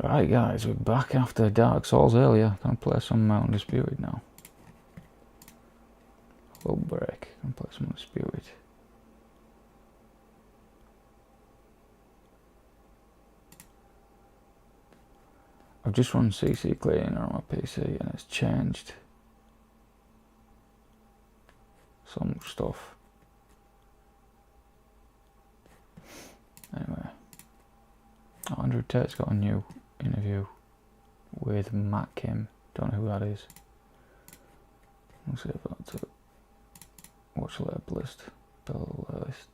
Right guys, we're back after Dark Souls earlier. Gonna play some Undisputed now. A little break, gonna play some Undisputed. I've just run CC cleaner on my PC and it's changed some stuff. Anyway, Andrew Tate's got a new interview with Matt Kim. Don't know who that is. We'll see if that's it. Watch lab list. Bell list.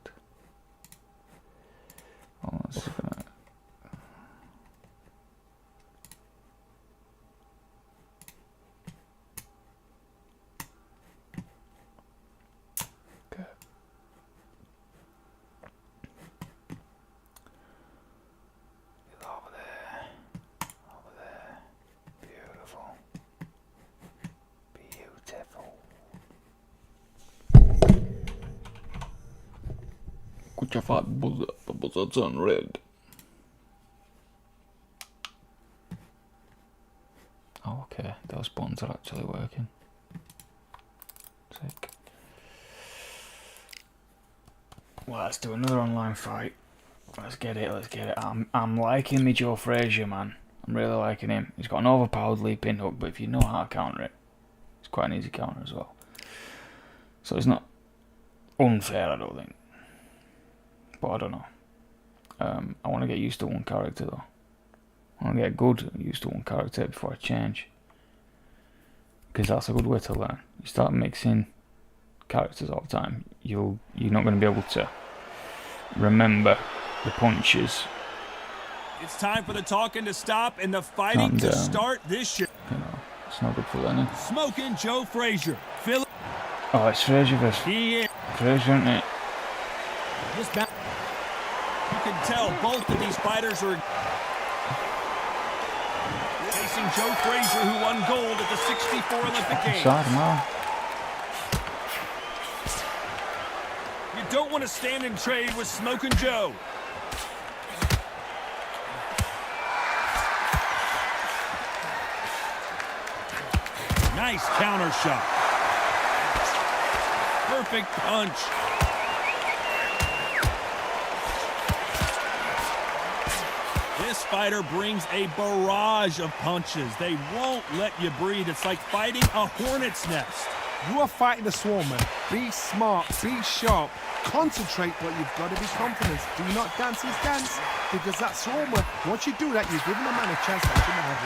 Oh, that's gonna. Okay. Over there. Over there. Beautiful. Beautiful. Put your fat buzzards on red. Oh, okay, those buttons are actually working. Sick. Well, let's do another online fight. Let's get it, let's get it. I'm liking me Joe Frazier, man. I'm really liking him. He's got an overpowered leaping hook, but if you know how to counter it, it's quite an easy counter as well. So it's not unfair, I don't think. But I don't know. I want to get used to one character though. I want to get good used to one character before I change. Because that's a good way to learn. You start mixing characters all the time, you're not going to be able to remember the punches. It's time for the talking to stop and the fighting to start this year. You know, it's not good for learning. Smoking Joe Frazier. Oh, it's Frazier versus Frazier, isn't it? You can tell both of these fighters are facing Joe Frazier, who won gold at the '64 Olympic Games. You don't want to stand and trade with Smoking Joe. Nice counter shot. Perfect punch. This fighter brings a barrage of punches. They won't let you breathe. It's like fighting a hornet's nest. You are fighting a swarmer. Be smart, be sharp, concentrate, but you've got to be confident. Do not dance his dance, because that swarmer, once you do that, you're giving a man a chance that shouldn't have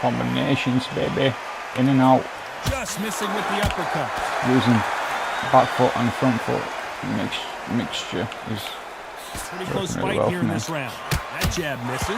one. Combinations, baby. In and out. Just missing with the uppercut. Using back foot and front foot mixture is pretty close really fight well here in this round. That jab misses.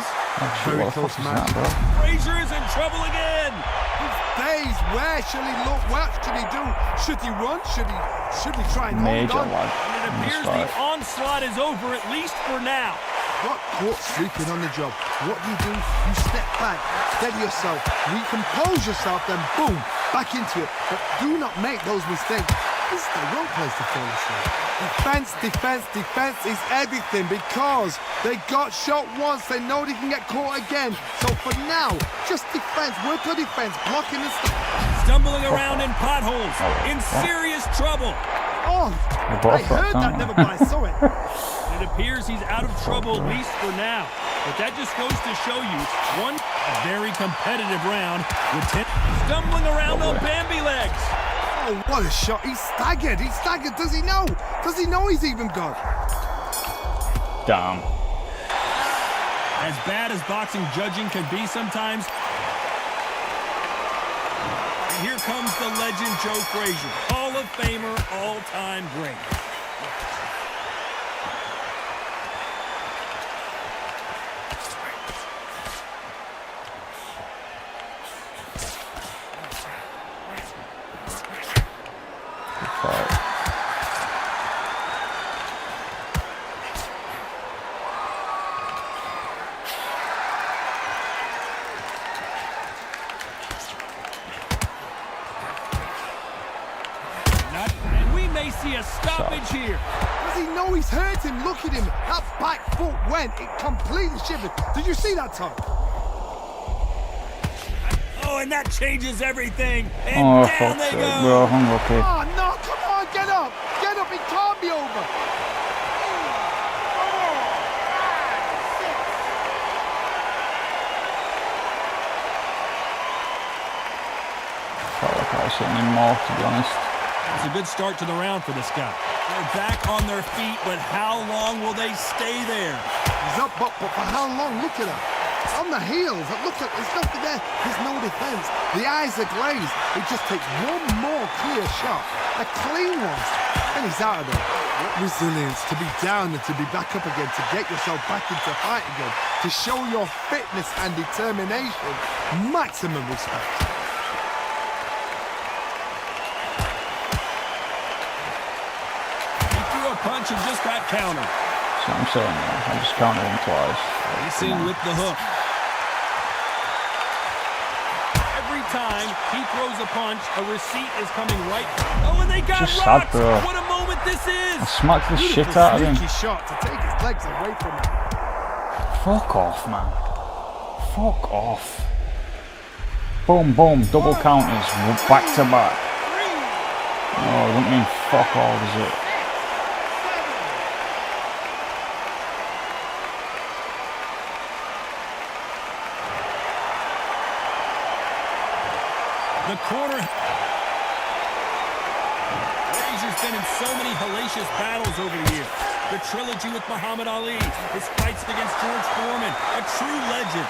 Very close match. Frazier is in trouble again. These days, where should he look? What should he do? Should he run? Should he try and hold on? And it appears the onslaught is over, at least for now. Got caught sleeping on the job. What do? You step back, steady yourself, recompose yourself, then boom, back into it. But do not make those mistakes. This is the wrong place to fall asleep. Defense, defense, defense is everything, because they got shot once, they know they can get caught again. So for now, just defense, work on defense, blocking and stuff. Stumbling around in potholes, in serious trouble. Oh, I heard that, never mind, I saw it. It appears he's out of trouble, at least for now. But that just goes to show you, a very competitive round with 10 stumbling around on Bambi legs. Oh, what a shot. He's staggered. He's staggered. Does he know? Does he know he's even gone? Damn. As bad as boxing judging can be sometimes, and here comes the legend Joe Frazier, Hall of Famer, all-time great. And we may see a stoppage here. Does he know he's hurt him? Look at him. That back foot went. It completely shivered. Did you see that, Tom? Oh, and that changes everything. And Oh, down fuck's they sake, go. bro. Unlucky. Oh, no, come on, get up. Get up, it can't be over. Felt like I was hitting him more, to be honest. It's a good start to the round for this guy. They're back on their feet, but how long will they stay there? He's up, but for how long? Look at him. On the heels. Look at, there's nothing there. There's no defense. The eyes are glazed. It just takes one more clear shot. A clean one. And he's out of there. What resilience to be down and to be back up again, to get yourself back into fight again, to show your fitness and determination. Maximum respect. Punch and just got countered. That's what I'm saying, man. I just counted him twice. Racing with the hook. Every time he throws a punch, a receipt is coming right. Oh, and they got Just rocked. sad, bro. What a moment this is. I smacked the shit Beautiful out of him. sneaky shot to take his legs away from him. Fuck off, man. Fuck off. Boom, boom. Double counters. Back to back. No, I don't mean fuck all, does it? The corner. Frazier's been in so many hellacious battles over the years. The trilogy with Muhammad Ali, his fights against George Foreman, a true legend.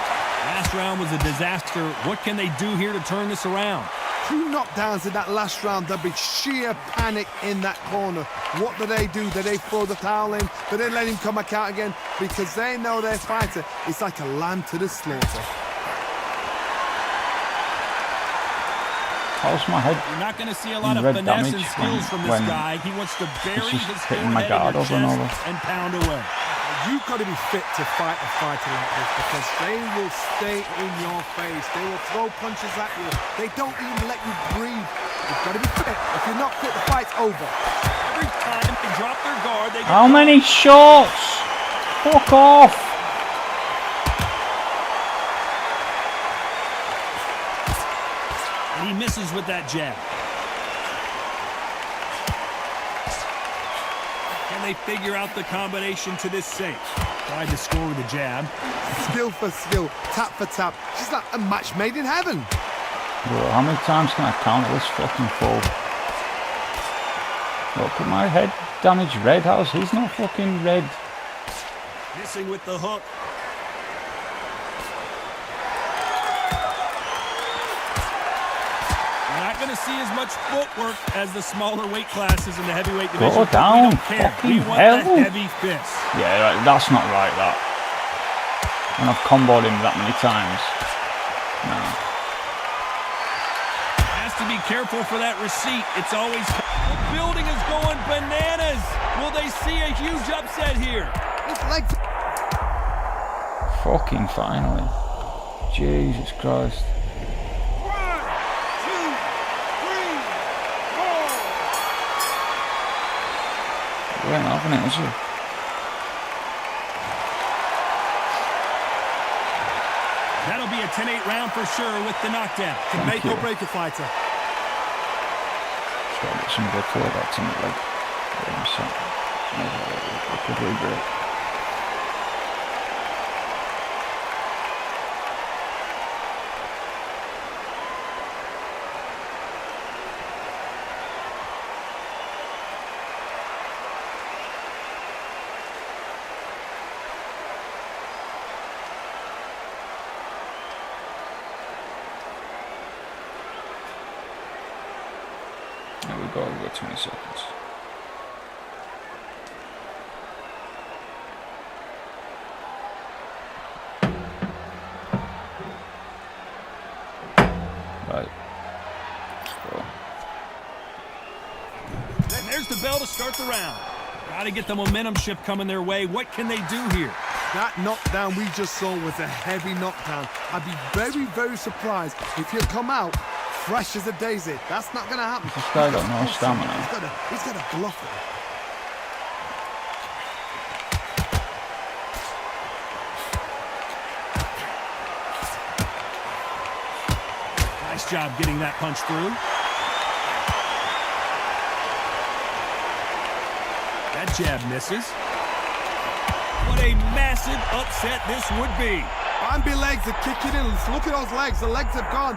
Last round was a disaster. What can they do here to turn this around? 2 knockdowns in that last round. There'll be sheer panic in that corner. What do? Do they throw the towel in? Do they let him come back out again? Because they know their fighter is like a lamb to the slaughter. How's my head? You're not going to see a lot of red finesse and damage skills from this when guy. He wants to bury just his hitting my forehead in guard your over and chest over. and pound away. You've got to be fit to fight a fighter like this because they will stay in your face. They will throw punches at you. They don't even let you breathe. You've got to be fit. If you're not fit, the fight's over. Every time they drop their guard, they get How many shots? Fuck off. and he misses with that jab. Can they figure out the combination to this safe? Tried to score with a jab. Skill for skill, tap for tap. She's like a match made in heaven. Bro, how many times can I counter this fucking fool? Look at my head damage red. How's he's not fucking red? Missing with the hook. We're not going to see as much footwork as the smaller weight classes in the heavyweight division. Go down, We don't care. fucking We want hell. that heavy fist. Yeah, that's not right, that. And I've comboed him that many times. No. Has to be careful for that receipt. It's always... The building is going bananas. Will they see a huge upset here? His legs. Fucking finally. Jesus Christ. 1, 2, 3, 4. You ain't having it, is you? That'll be a 10-8 round for sure with the knockdown. Can make you. or break a fighter. Just gotta get some good flow back to me, like. Recovery break. There we go, we've got 20 seconds. Right. Let's go. And there's the bell to start the round. Got to get the momentum shift coming their way. What can they do here? That knockdown we just saw was a heavy knockdown. I'd be very, very surprised if he'll come out fresh as a daisy. That's not going to happen. This guy got no stamina. He's got to bluff it. job getting that punch through. That jab misses. What a massive upset this would be. Bambi legs are kicking in. Look at those legs. The legs have gone.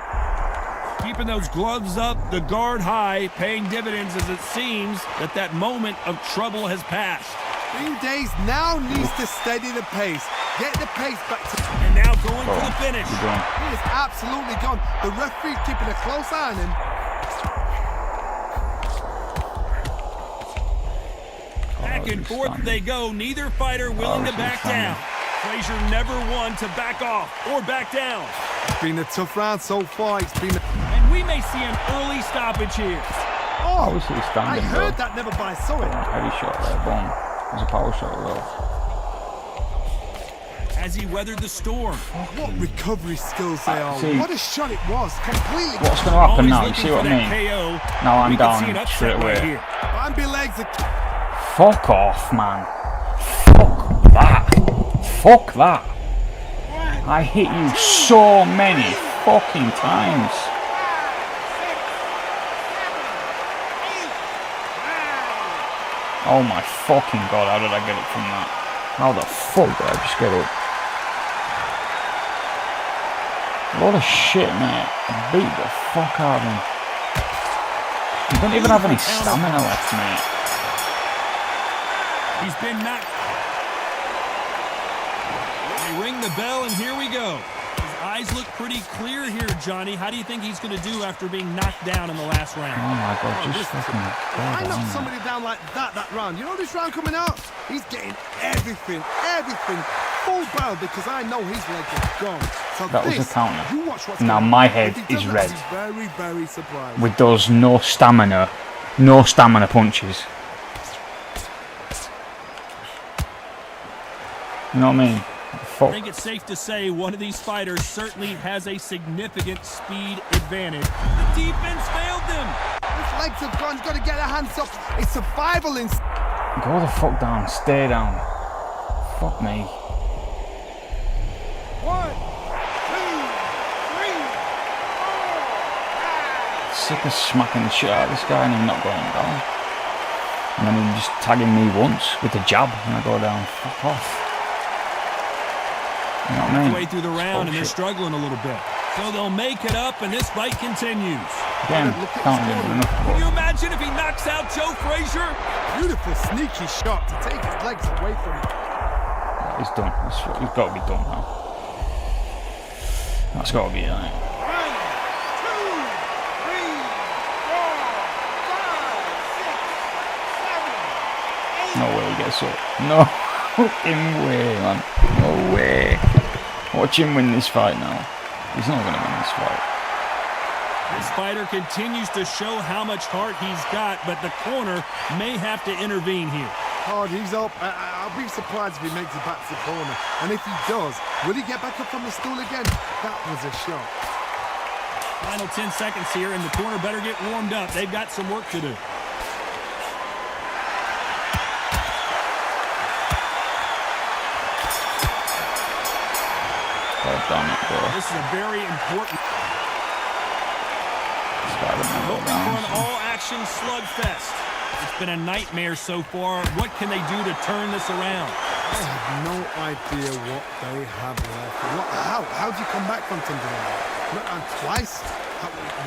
Keeping those gloves up, the guard high, paying dividends as it seems that moment of trouble has passed. Bean Days now needs to steady the pace. Get the pace back to... And now going for the finish. He is absolutely gone. The referee keeping a close eye on him. Back and forth they go. Neither fighter willing to back down. Frazier never won to back off or back down. It's been a tough round so far. It's been... And we may see an early stoppage here. Oh, Obviously he's standing, I heard that never, but I saw it. Heavy shot there, boom. There's a power shot as well. As he weathered the storm. What recovery skills they are. See, what a shot it was. Completely. What's going to happen now? You Always see what I looking mean? for that KO. Now I'm We could see an down upset straight away. right here. Bambi legs are... Fuck off, man. Fuck that. Fuck that. I hit you so many fucking times. Oh my fucking god, how did I get it from that? How the fuck did I just get it? What a shit, mate. I beat the fuck out of him. You don't even have any stamina left, mate. He's been knocked. They ring the bell, and here we go. His eyes look pretty clear here, Johnny. How do you think he's going to do after being knocked down in the last round? Oh my god, just fucking I go knocked down. somebody down like that round. You know this round coming out? He's getting everything full barrel because I know his legs are gone. So That was this, a counter. you watch what's Now going on. my If head he is doesn't, red. I'll be very, very surprised. With those no stamina punches. You know what I mean? I Fuck. think it's safe to say one of these fighters certainly has a significant speed advantage. The defense failed them. His legs have gone. He's got to get their hands up. It's survival in... Go the fuck down, stay down. Fuck me. 1, 2, 3, 4, 5. Sick of smacking the shit out of this guy and him not going down. And then him just tagging me once with the jab and I go down. Fuck off. You know what I mean? Way through the round, and they're Bullshit. struggling a little bit. So they'll make it up, and this fight continues. Again, can't give it enough. Can you imagine if he knocks out Joe Frazier? Beautiful, sneaky shot to take his legs away from him. He's done. He's got to be done now. That's got to be it, ain't it? 1, 2, 3, 4, 5, 6, 7, 8. No way he gets up. No fucking way, man. No way. Watch him win this fight now. He's not going to win this fight. This fighter continues to show how much heart he's got, but the corner may have to intervene here. Hard, he's up. I'll be surprised if he makes it back to the corner. And if he does, will he get back up from the stool again? That was a shot. Final 10 seconds here, and the corner better get warmed up. They've got some work to do. God damn it, bro. This is a very important This guy doesn't go open for down. an all-action slugfest. It's been a nightmare so far. What can they do to turn this around? I have no idea what they have left. How do you come back from something like that? And twice?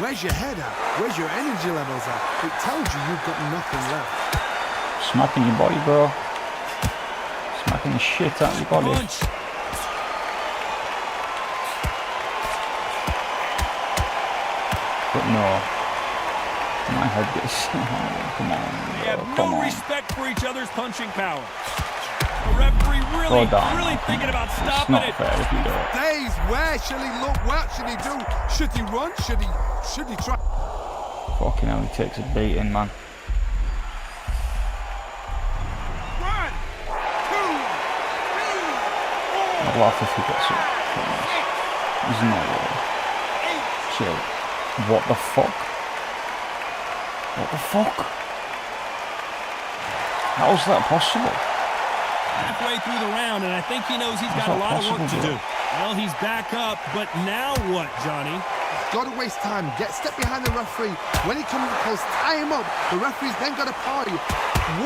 Where's your head at? Where's your energy levels at? It tells you you've got nothing left. Smacking your body, bro. Smacking the shit out of your body. Punch. But no. My head gets... Come on, They have bro. Come no on. respect for each other's punching power. The referee Go down. really Come thinking on. about It's stopping not it. fair if you do it. Days, where should he look? What should he do? Should he run? Should he try? Fucking hell, he takes a beating, man. 1, 2, 3. I'd laugh if he gets up. There's no way. Chill. What the fuck? What the fuck? How is that possible? Halfway through the round, and I think he knows he's got a How's that lot of work to possible, do. Well, he's back up, but now what, Johnny? got to waste time. Step behind the referee. When he comes close, tie him up. The referee's then got to party.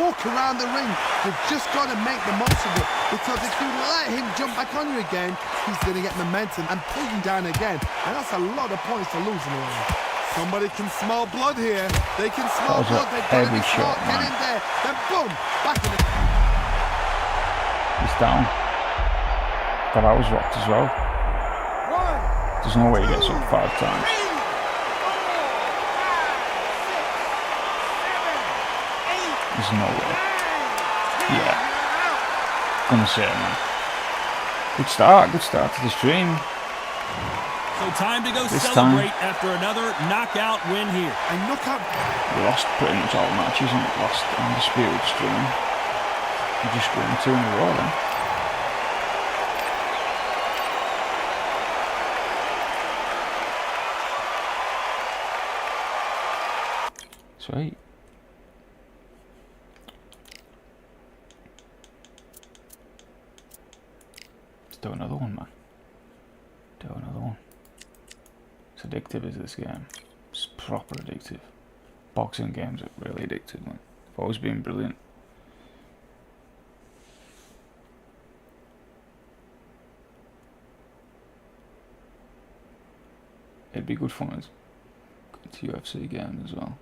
Walk around the ring. You've just got to make the most of it. Because if you let him jump back on you again, he's going to get momentum and pull you down again. And that's a lot of points to lose in the ring. Somebody can smell blood here. They can smell blood. They've got to be smart. Get in there. Then boom, back in the... He's down. But I was rocked as well. There's no way he gets up 5 times. There's no way. Yeah. Gonna say it, man. Good start to the stream. So time to go celebrate after another knockout win here. And knockout. We lost pretty much all the matches and lost Undisputed stream. We're just going 2 in a row then. Sweet. Let's do another one, man. Do another one. It's addictive, is this game? It's proper addictive. Boxing games are really addictive, man. They've always been brilliant. It'd be good fun as going to UFC games as well.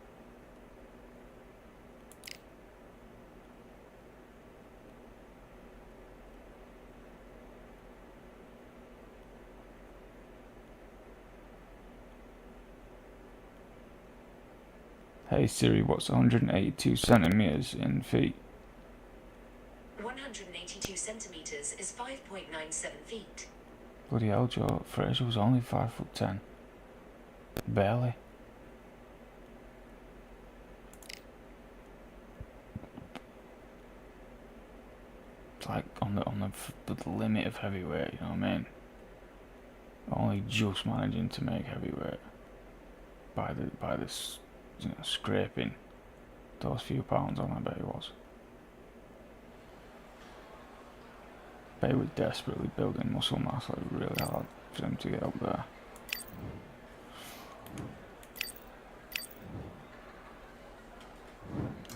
Hey Siri, what's 182 centimeters in feet? 182 centimeters is 5.97 feet. Bloody hell, Joe. Fraser was only 5'10". Barely. It's like on the limit of heavyweight, you know what I mean? Only just managing to make heavyweight by this, you know, scraping those few pounds on. I bet he was. Bet he was desperately building muscle mass, like really hard for him to get up there.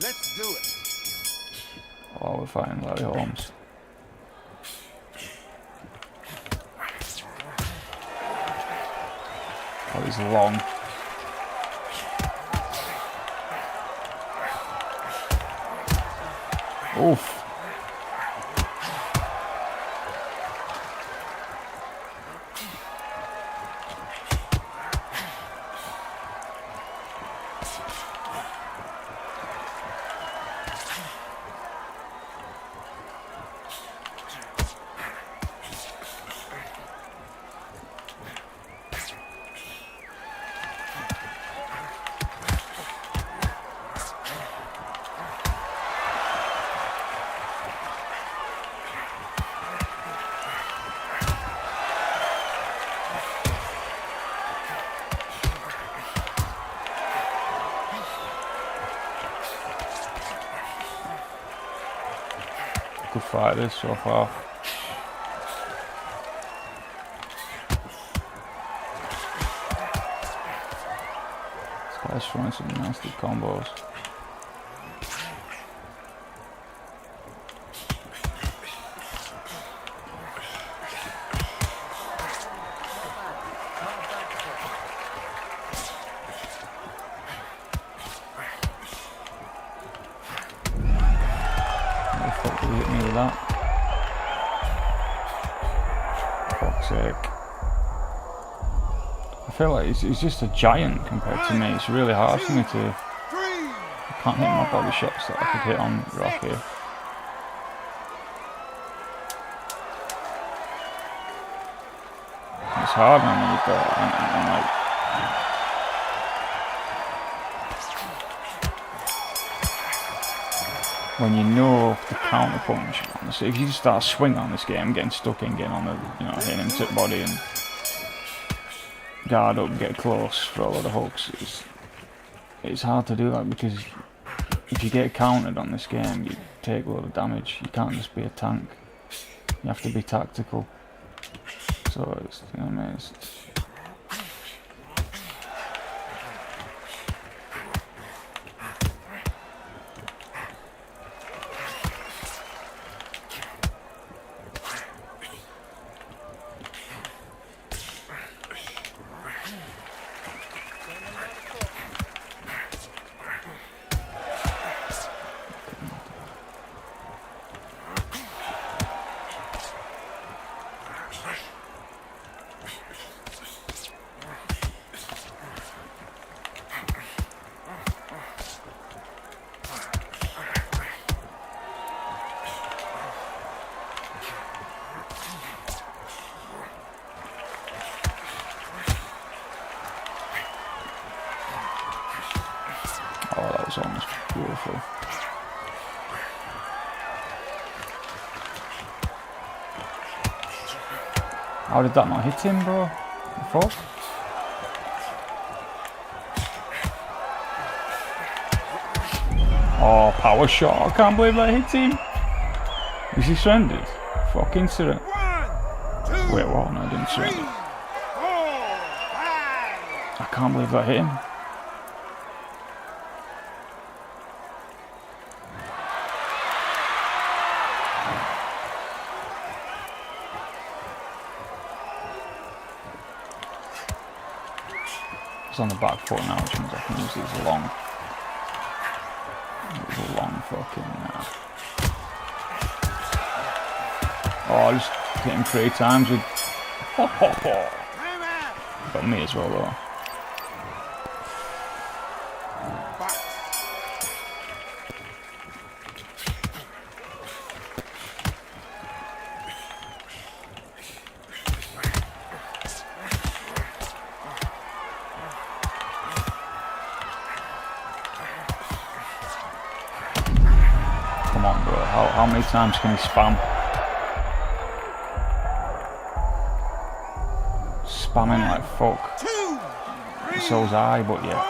Let's do it. Oh, we're fighting Larry Holmes. Oh, he's long. Oof. Good fighters so far. This guy's throwing some nasty combos. Hit me with that. Fuck's sake. I feel like he's just a giant compared to me. It's really hard for me to... I can't hit my body shots that I could hit on Rocky. It's hard when you've got... and like, when you know the counter punch, honestly, if you just start swinging on this game, getting stuck in, getting on the, you know, hitting him tip body and guard up, get close for a lot of hooks, it's hard to do that because if you get countered on this game, you take a lot of damage. You can't just be a tank. You have to be tactical. So it's, you know what I mean? was almost beautiful. How did that not hit him, bro? Fuck. Oh, power shot. I can't believe that hit him. Is he surrendered? Fucking surrendered. Wait, what? No, I didn't surrender. I can't believe that hit him. It's on the back foot now, which means I can use these long. These long fucking. Oh, just hit him 3 times with. Got me as well, though. Come on, bro. How many times can he spam? Spamming like fuck. So's I, but yeah.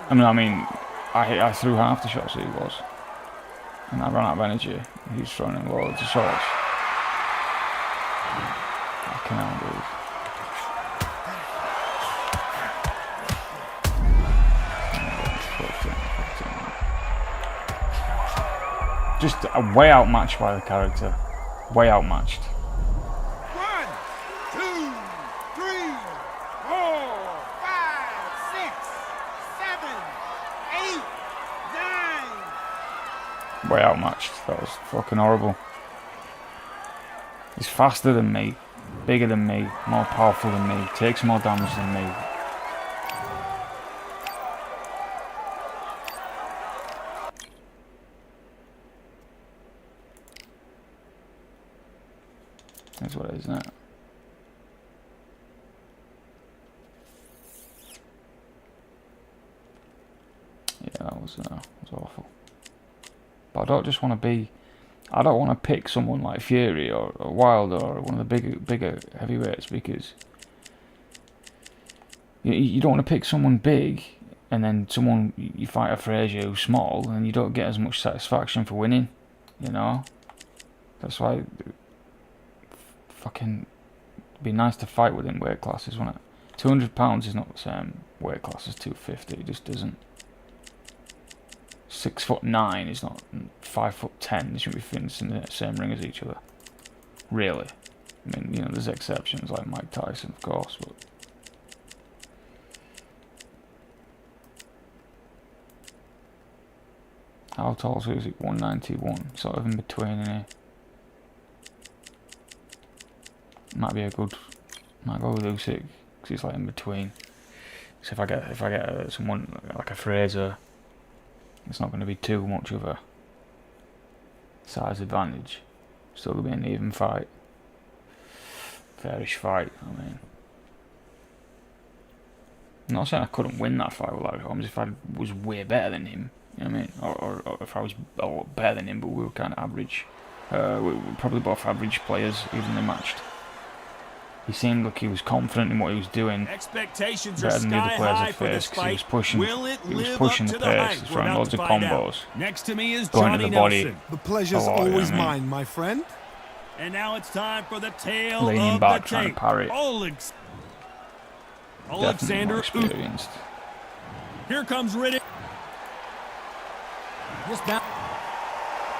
I mean, I threw half the shots that he was. And I ran out of energy. He was throwing in loads of shots. Fucking hell, dude. Just way outmatched by the character. Way outmatched. 1, 2, 3, 4, 5, 6, 7, 8, 9. Way outmatched. That was fucking horrible. He's faster than me, bigger than me, more powerful than me, takes more damage than me. That's what it is, isn't it? Yeah, that was awful. But I don't just want to be. I don't want to pick someone like Fury or Wilder or one of the bigger heavyweights, because you don't want to pick someone big and then someone you fight a Frazier who's small and you don't get as much satisfaction for winning. You know, that's why. Fucking be nice to fight within weight classes, wouldn't it? £200 is not the same weight class as 250. It just isn't. 6'9" is not 5'10". They shouldn't be fighting in the same ring as each other. Really. I mean, you know, there's exceptions like Mike Tyson, of course, but. How tall is Usyk? 191. Sort of in between, innit? Might be a good. Might go with Usyk because he's like in between. So if I get someone like a Fraser, it's not going to be too much of a size advantage. Still going to be an even fight, fairish fight. I mean, I'm not saying I couldn't win that fight with Larry Holmes if I was way better than him. You know what I mean? Or if I was a lot better than him, but we were kind of average. We were probably both average players, evenly matched. He seemed like he was confident in what he was doing. Expectations better are than the other sky players high I for this faced, 'cause he was fight. pushing. Will it He was live pushing up the to pace. hype? He's We're throwing about loads to of find combos. out. Next to me is Going to Johnny the body. Nelson. The pleasure's Oh, yeah, always I mean. mine, my friend. And now it's time for the tale Leaning of back, the trying tape. to parry. Definitely more Alexander experienced. Here comes Riddick. Just now.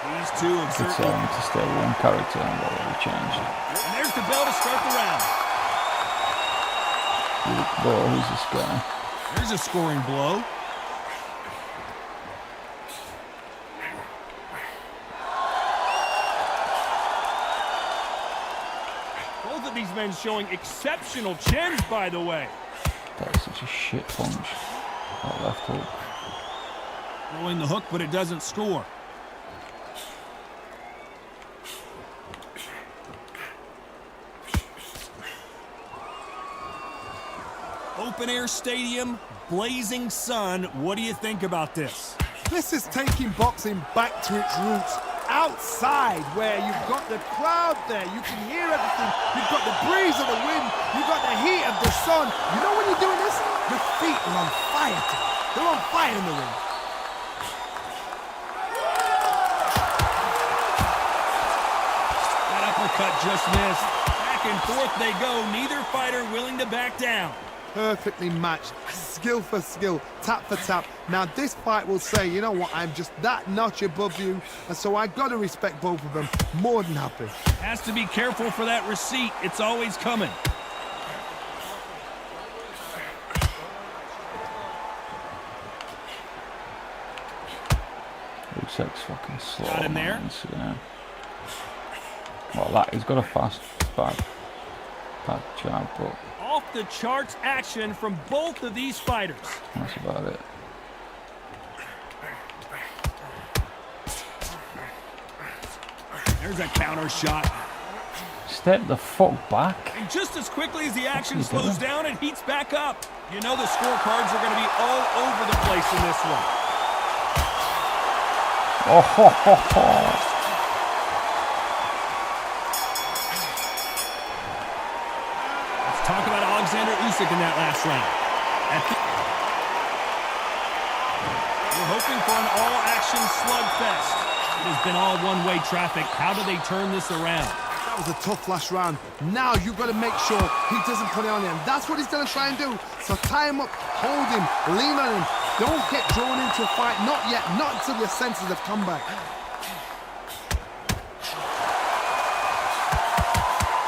These two have Could say certainly. him to stay with one character and already changed. And there's the bell to start the round. Bro, who's this guy? There's a scoring blow. Both of these men showing exceptional chins, by the way. That is such a shit punch. That left hook. Throwing the hook, but it doesn't score. Open air stadium, blazing sun. What do you think about this? This is taking boxing back to its roots. Outside, where you've got the crowd there, you can hear everything. You've got the breeze of the wind, you've got the heat of the sun. You know when you're doing this? Your feet are on fire. They're on fire in the ring. That uppercut just missed. Back and forth they go, neither fighter willing to back down. Perfectly matched, skill for skill, tap for tap. Now this fight will say, you know what, I'm just that notch above you, and so I gotta respect both of them. More than happy. Has to be careful for that receipt. It's always coming. Usyk's fucking slow. Got him there. Man, so, yeah. Well, that he's got a fast back jab, but Off the charts action from both of these fighters. that's about it. There's a counter shot. Step the fuck back. And just as quickly as the action slows down, it heats back up. You know the scorecards are going to be all over the place in this one. Oh, ho, ho, ho. Talk about Alexander Usyk in that last round. We're hoping for an all-action slugfest. It has been all one-way traffic. How do they turn this around? That was a tough last round. Now you've got to make sure he doesn't put it on him. That's what he's going to try and do. So tie him up, hold him, lean on him. Don't get drawn into a fight. Not yet. Not until your senses have come back.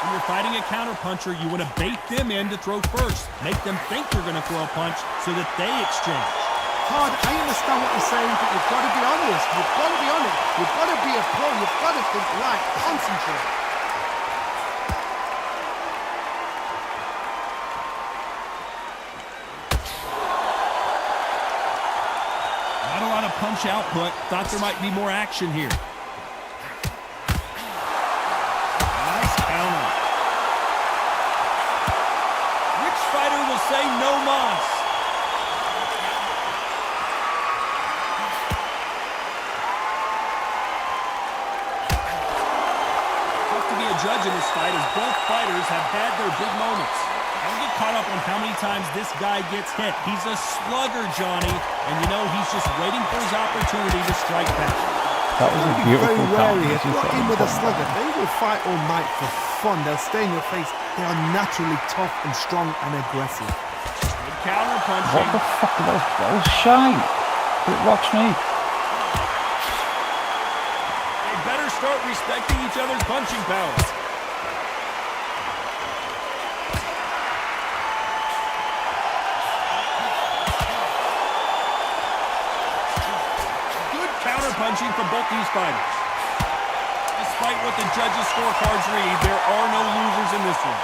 When you're fighting a counterpuncher, you want to bait them in to throw first. Make them think you're going to throw a punch so that they exchange. Todd, I understand what you're saying, but you've got to be honest. You've got to be honest. You've got to be a pro. You've got to think right. Concentrate. Not a lot of punch output. Thought there might be more action here. Nice counter. Which fighter will say no mas? Tough to be a judge in this fight as both fighters have had their big moments. Don't get caught up on how many times this guy gets hit. He's a slugger, Johnny, and you know he's just waiting for his opportunity to strike back. That was a Be beautiful very wary. If count. you're in with a slugger, they will fight all night for fun. They'll stay in your face. They are naturally tough and strong and aggressive. Good counter punching. What the fuck are those? That was shite. It rocks me. They better start respecting each other's punching powers. Punching from both these fighters. Despite what the judges' scorecards read, there are no losers in this one.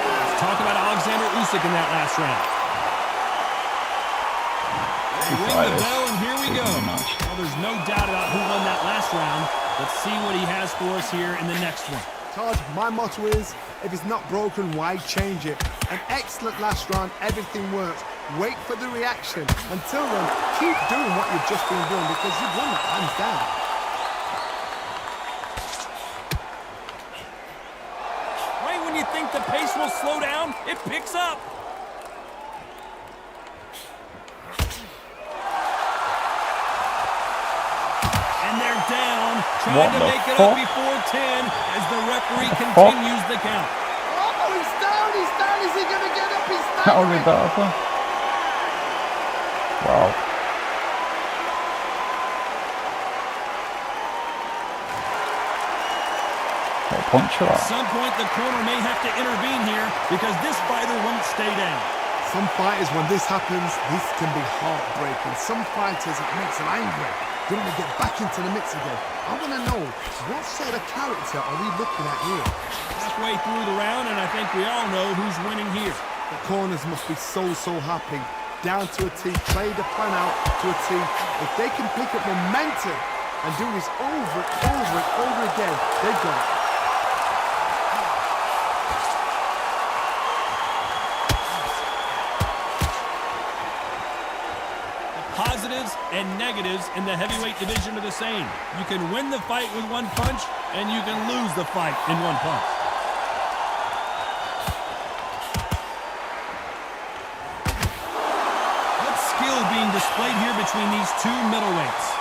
Let's talk about Alexander Usyk in that last round. They ring the bell, and here we go. Well, there's no doubt about who won that last round. Let's see what he has for us here in the next one. Todd, my motto is, if it's not broken, why change it? An excellent last round, everything works. Wait for the reaction. Until then, keep doing what you've just been doing because you've won that hands down. Right when you think the pace will slow down, it picks up. And they're down, trying to make it up before 10 as the referee continues the count. Oh, he's down, he's down. Is he going to get up? He's down. How did that happen? Wow. What a puncher that. At some point, the corner may have to intervene here because this fighter won't stay down. Some fighters, when this happens, this can be heartbreaking. Some fighters, it makes them angry. They want to get back into the mix again. I want to know, what sort of character are we looking at here? Halfway through the round, and I think we all know who's winning here. The corners must be so happy. Down to a T, play the plan out to a T. If they can pick up momentum and do this over and over and over again. They've got it. Positives and negatives in the heavyweight division are the same. You can win the fight with one punch, and you can lose the fight in one punch. What skill being displayed here between these two middleweights.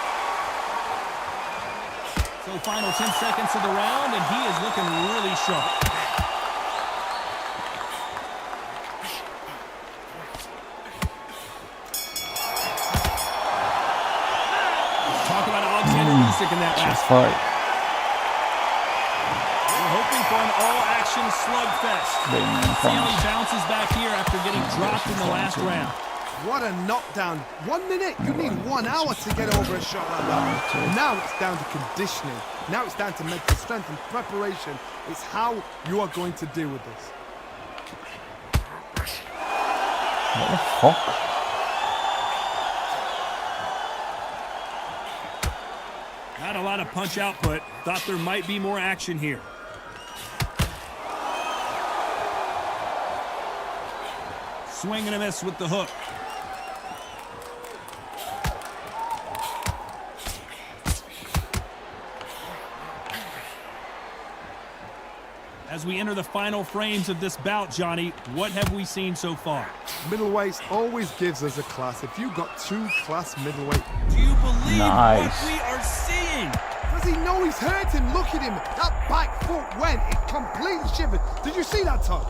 So final 10 seconds of the round, and he is looking really sharp. In that last fight. We're hoping for an all-action slugfest. See how he bounces back here after getting dropped in the last round. What a knockdown. 1 minute. You need 1 hour to get over a shot like that. Now it's down to conditioning. Now it's down to mental strength and preparation. It's how you are going to deal with this. What the fuck? Not a lot of punch output. Thought there might be more action here. Swing and a miss with the hook. As we enter the final frames of this bout, Johnny, what have we seen so far? Middleweights always gives us a class. If you've got 2 class middleweight. Do you believe what we are seeing? Does he know he's hurt him? Look at him. That back foot went. It completely shivered. Did you see that, Todd?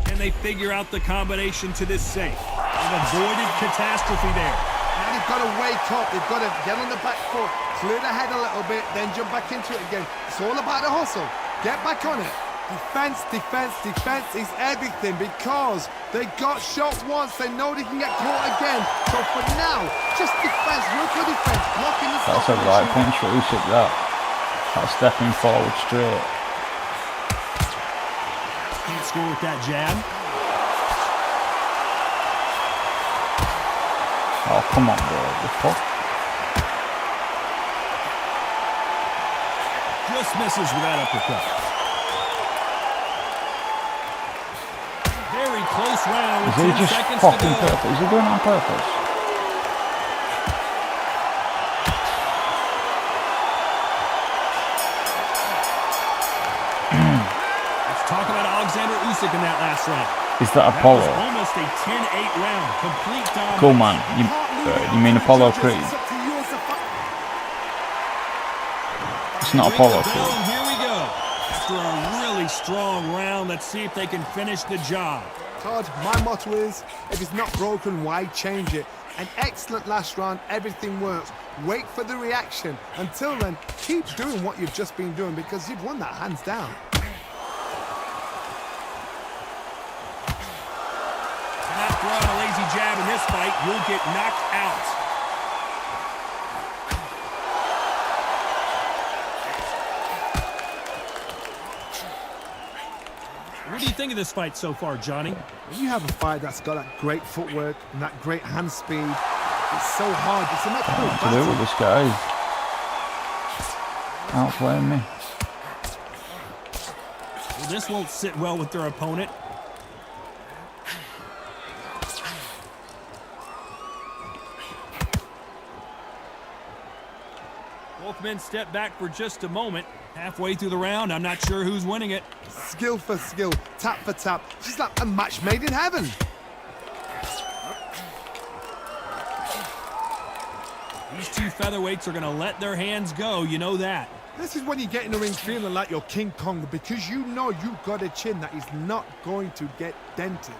Can they figure out the combination to this safe? They've avoided catastrophe there. Now they've got to wake up. They've got to get on the back foot, clear the head a little bit, then jump back into it again. It's all about the hustle. Get back on it. Defense, defense, defense is everything because they got shot once. They know they can get caught again. So for now, just defense, work your defense, blocking the That's a right punch for Usyk, that. That's stepping forward straight. Can't score with that jab. Oh, come on, bro. The fuck? Just misses with that uppercut. Very close round with Is he 10 just seconds fucking to go. purpose? Is he doing it on purpose? Let's talk about Alexander Usyk in that last round. Is that That Apollo? was almost a 10-8 round. Complete dominance. Cool, man. You mean Apollo Creed? It's not Ring the Apollo bell, Creed. and here we go. After a really strong round, let's see if they can finish the job. Todd, my motto is, if it's not broken, why change it? An excellent last round, everything works. Wait for the reaction. Until then, keep doing what you've just been doing because you've won that hands down. Not throwing a lazy jab in this fight, you'll get knocked out. What do you think of this fight so far, Johnny? When you have a fight that's got that great footwork and that great hand speed, it's so hard. It's an uphill What to do with this guy? Outplaying me. Well, this won't sit well with their opponent. Both men step back for just a moment. Halfway through the round, I'm not sure who's winning it. Skill for skill, tap for tap. Just like a match made in heaven. These two featherweights are going to let their hands go, you know that. This is when you get in the ring feeling like you're King Kong because you know you've got a chin that is not going to get dented.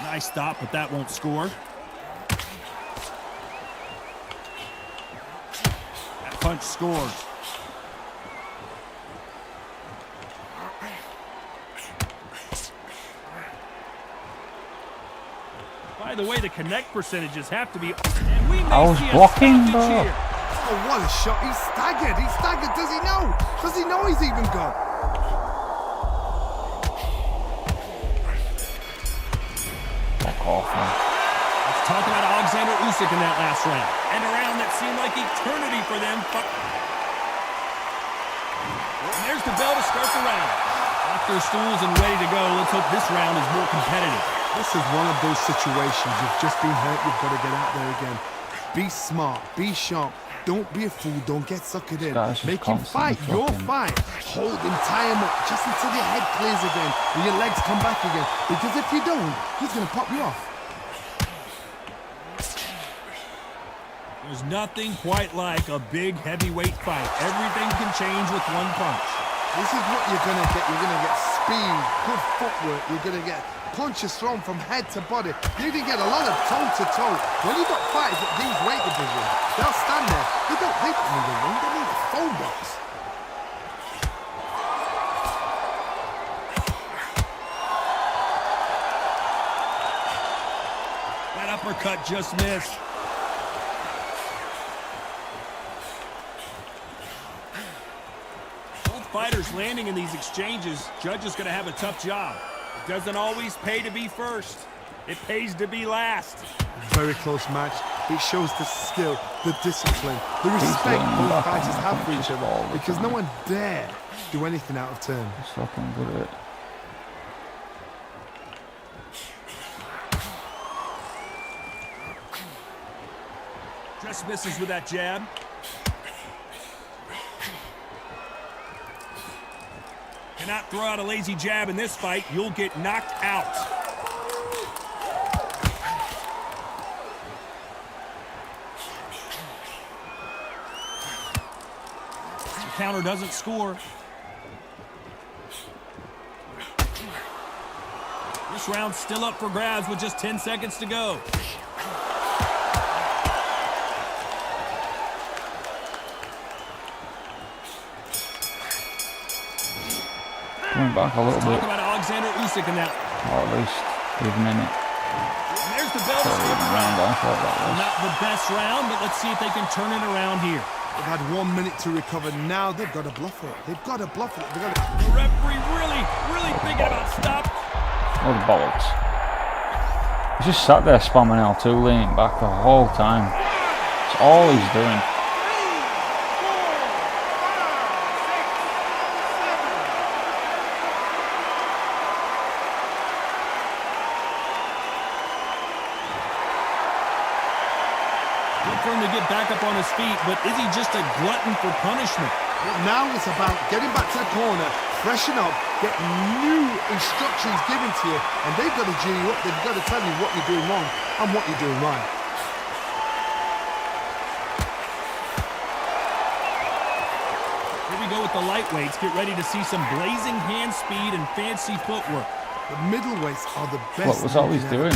Nice stop, but that won't score. That punch scored. By the way, the connect percentages have to be... And we I was blocking, bro. Oh, what a shot. He's staggered. He's staggered. Does he know? Does he know he's even gone? awful. Let's talk about Alexander Usyk in that last round. And a round that seemed like eternity for them. And there's the bell to start the round. Off their stools and ready to go. Let's hope this round is more competitive. This is one of those situations. You've just been hurt. You've got to get out there again. Be smart. Be sharp. Don't be a fool. Don't get suckered in. Make him fight your fight. Hold him, tie him up, just until your head clears again and your legs come back again. Because if you don't, he's going to pop you off. There's nothing quite like a big heavyweight fight. Everything can change with one punch. This is what you're going to get. You're going to get speed, good footwork. You're going to get punches thrown from head to body. You're going to get a lot of toe-to-toe. When you've got fighters at these weight divisions, they'll stand there. They don't need a ring. They need a phone box. That uppercut just missed. Fighters landing in these exchanges. Judge is going to have a tough job. It doesn't always pay to be first. It pays to be last. Very close match. It shows the skill, the discipline, the respect both fighters have for each other. Because no one dare do anything out of turn. He's fucking good at it. Just misses with that jab. Cannot throw out a lazy jab in this fight. You'll get knocked out. The counter doesn't score. This round's still up for grabs with just 10 seconds to go. Coming back a little bit. Talk about Alexander Usyk in that. Or at least even in it. And there's the bell. Round I thought that was. Not the best round, but let's see if they can turn it around here. They've had 1 minute to recover. Now they've got to bluff it. They've got to bluff it. They've got to... The referee really thinking about stop. Oh, the bollocks. He's just sat there spamming L2, leaning back the whole time. That's all he's doing. For him to get back up on his feet, but is he just a glutton for punishment? Now it's about getting back to the corner, freshen up, get new instructions given to you, and they've got to G you up. They've got to tell you what you're doing wrong and what you're doing right. Here we go with the lightweights. Get ready to see some blazing hand speed and fancy footwork. The middleweights are the best. What was all he's doing?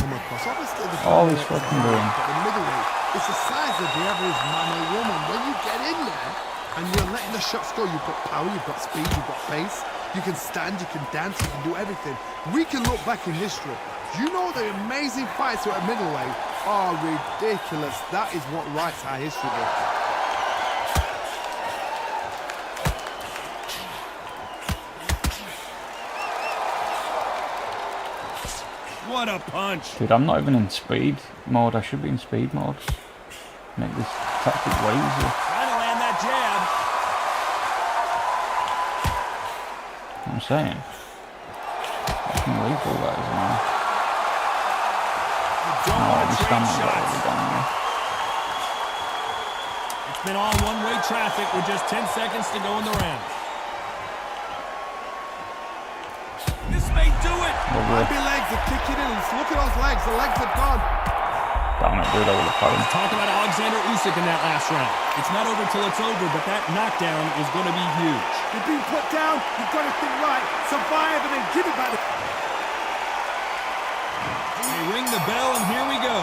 All he's fucking doing. But the middleweight, it's the size of the average man or woman. When you get in there and you're letting the shots go, you've got power, you've got speed, you've got pace. You can stand, you can dance, you can do everything. We can look back in history. You know the amazing fights at middleweight are ridiculous. That is what writes our history book. What a punch. Dude, I'm not even in speed mode. I should be in speed mode. Make this tactic way easier. Trying to land that jab. I'm saying. Fucking lethal that is, man. You don't want to trade shots. Down It's been all one-way traffic with just 10 seconds to go in the round. This may do it. Happy legs are kicking in. Look at those legs. The legs are gone. Damn it, dude, I would have had him. Talk about Alexander Usyk in that last round. It's not over till it's over, but that knockdown is going to be huge. You've been put down. You've got to think right. Survive and then give it back. They ring the bell, and here we go.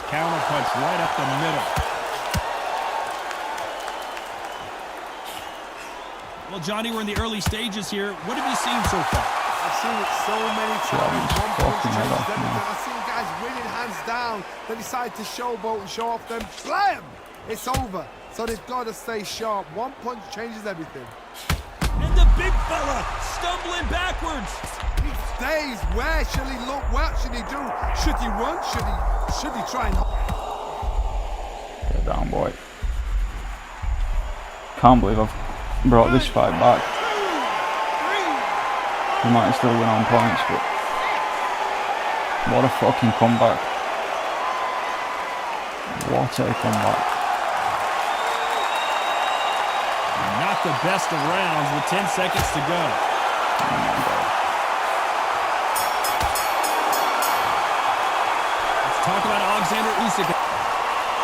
Counter punch right up the middle. Well, Johnny, we're in the early stages here. What have you seen so far? I've seen it so many times. One punch changes everything. I've seen guys winning hands down. They decide to showboat and show off them. Blam! It's over. So they've got to stay sharp. One punch changes everything. And the big fella stumbling backwards. He stays. Where should he look? What should he do? Should he run? Should he try and... Get down, boy. Can't believe I've brought this fight back. We might still win on points, but what a fucking comeback. What a comeback. Not the best of rounds with 10 seconds to go. Oh my God. Let's talk about Alexander Usyk.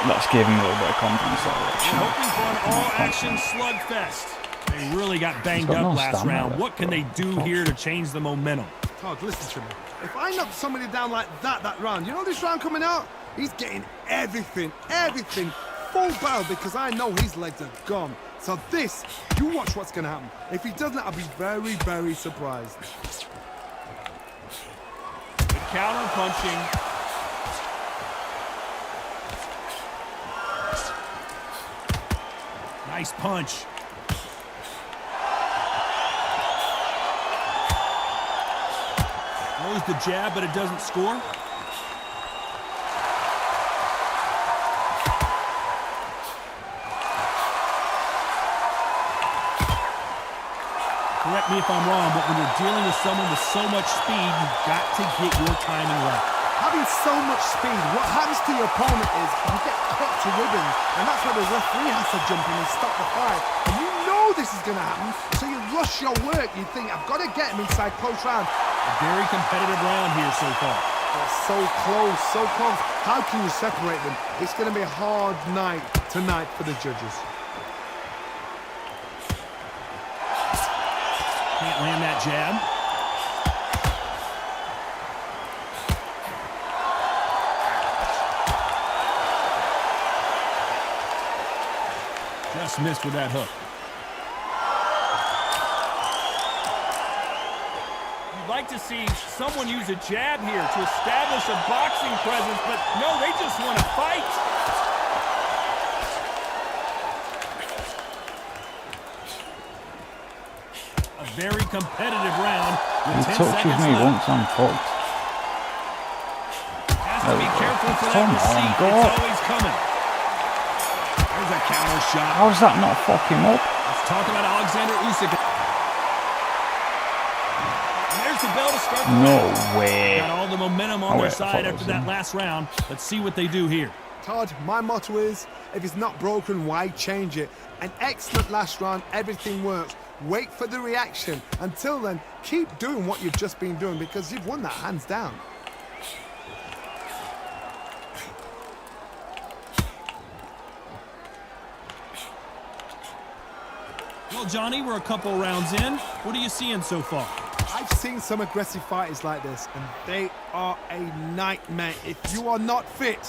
Let's give him a little bit of confidence. Hoping for an all-action slugfest. They really got banged got up no last stamina round. left, What can bro. they do here to change the momentum? Todd, listen to me. If I knock somebody down like that round, you know this round coming out? He's getting everything, full barrel, because I know his legs are gone. So this, you watch what's going to happen. If he doesn't, I'll be very, very surprised. Good counter punching. Nice punch. Throws the jab, but it doesn't score. Correct me if I'm wrong, but when you're dealing with someone with so much speed, you've got to get your timing right. Having so much speed, what happens to your opponent is you get cut to ribbons, and that's where the referee has to jump in and stop the fight. And you know this is going to happen, so you rush your work. You think, I've got to get him inside close round. A very competitive round here so far. They're so close, so close. How can you separate them? It's going to be a hard night tonight for the judges. Can't land that jab. Just missed with that hook. You'd like to see someone use a jab here to establish a boxing presence, but no, they just want to fight. A very competitive round with He 10 touches seconds me left. once, I'm fucked. Has to be careful for that Come on, receipt. go. It's always coming. There's a counter shot. How's that not fuck him up? Let's talk about Alexander Usyk. And there's the bell to start the No round. way. Got all the momentum on Oh, their wait, I thought side that after was that him. last round. Let's see what they do here. Todd, my motto is, if it's not broken, why change it? An excellent last round, everything works. Wait for the reaction. Until then, keep doing what you've just been doing, because you've won that hands down. Well, Johnny, we're a couple rounds in. What are you seeing so far? I've seen some aggressive fighters like this, and they are a nightmare. If you are not fit,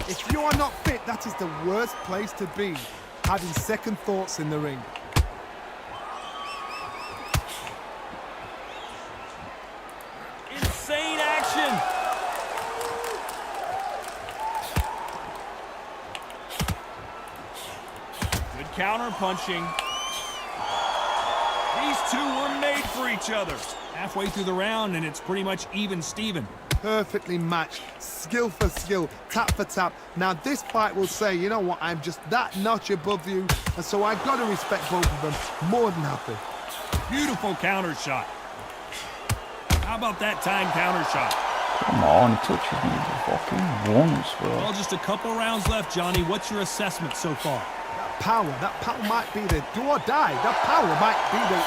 that is the worst place to be, having second thoughts in the ring. Insane action. Good counter punching. These two were made for each other. Halfway through the round, and it's pretty much even Steven. Perfectly matched, skill for skill, tap for tap. Now this fight will say, you know what, I'm just that notch above you, and so I've got to respect both of them. More than happy. Beautiful counter shot. How about that time counter shot? Come on, he touches me fucking once, bro. Well, just a couple rounds left, Johnny. What's your assessment so far? That power might be the do or die. That power might be the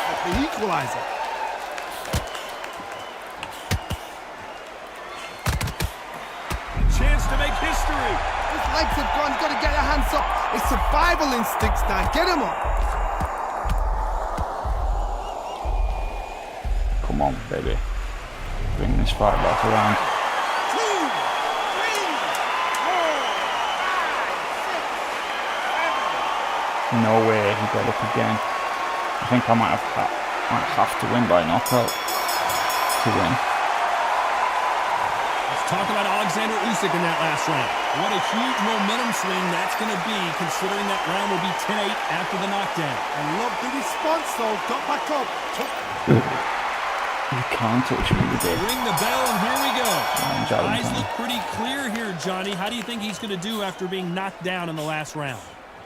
equalizer. A chance to make history. His legs have gone, he's got to get your hands up. It's survival instincts now. Get him up. Come on, baby. Bring this fight back around. 2, 3, 4. No way he got up again. I think I might have to win by knockout to win. Let's talk about Alexander Usyk in that last round. What a huge momentum swing that's going to be, considering that round will be 10-8 after the knockdown. I love the response, though. Got back up. You can't touch me with it. Ring the bell, and here we go. Eyes look pretty clear here, Johnny. How do you think he's going to do after being knocked down in the last round?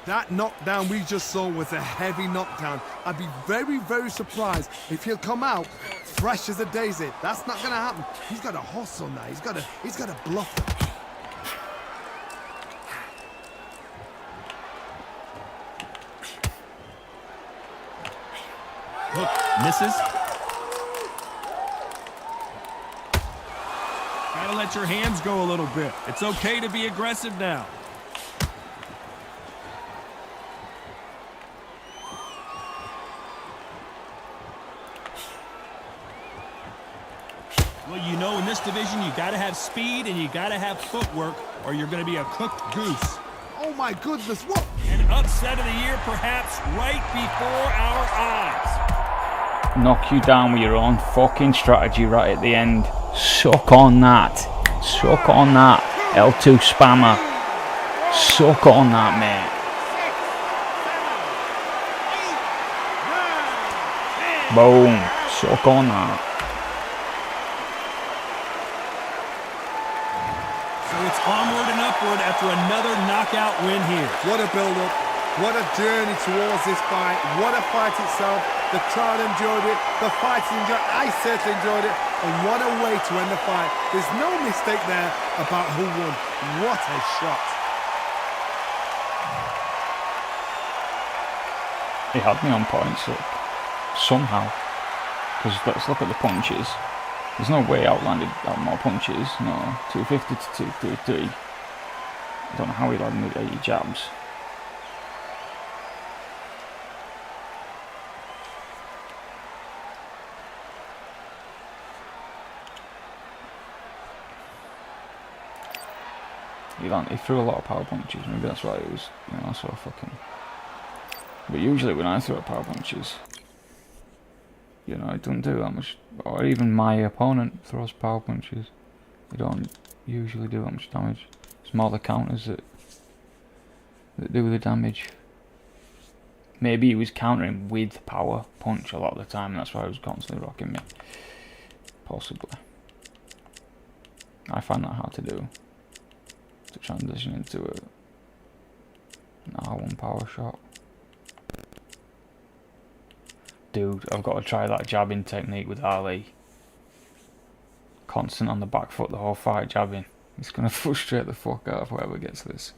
That knockdown we just saw was a heavy knockdown. I'd be very, very surprised if he'll come out fresh as a daisy. That's not going to happen. He's got to hustle now. He's got to bluff them. Look, misses. Gotta let your hands go a little bit. It's okay to be aggressive now. Well, you know, in this division, you gotta have speed and you gotta have footwork, or you're gonna be a cooked goose. Oh my goodness, what? An upset of the year, perhaps, right before our eyes. Knock you down with your own fucking strategy right at the end. Suck on that. Suck on that. L2 spammer. Suck on that, mate. Boom. Suck on that. So it's onward and upward after another knockout win here. What a build-up. What a journey towards this fight. What a fight itself. The crowd enjoyed it. The fighters enjoyed it. I certainly enjoyed it. And what a way to end the fight. There's no mistake there about who won. What a shot. He had me on points, look. Somehow. Because let's look at the punches. There's no way I landed more punches. No. 250 to 233. I don't know how he landed with 80 jabs. He threw a lot of power punches. Maybe that's why it was, you know, so fucking. But usually when I throw power punches, you know, it doesn't do that much. Or even my opponent throws power punches, they don't usually do that much damage. It's more the counters that do the damage. Maybe he was countering with power punch a lot of the time, and that's why he was constantly rocking me. Possibly. I find that hard to do. To transition into an R1 power shot. Dude, I've got to try that jabbing technique with Ali. Constant on the back foot the whole fight, jabbing. It's going to frustrate the fuck out of whoever gets this.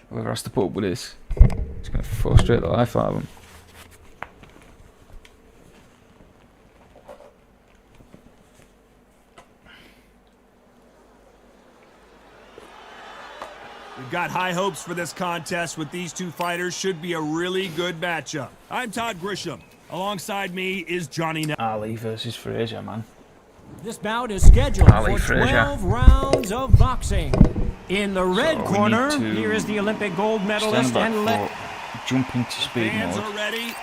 Whoever has to put up with this. It's going to frustrate the life out of them. We've got high hopes for this contest with these two fighters. Should be a really good matchup. I'm Todd Grisham. Alongside me is Johnny. Ali versus Frazier, man. This bout is scheduled Ali for Frazier. 12 rounds of boxing. In the red So corner, we need to here is the Olympic gold Stand medalist back and foot, jump into speed Fans mode, are ready.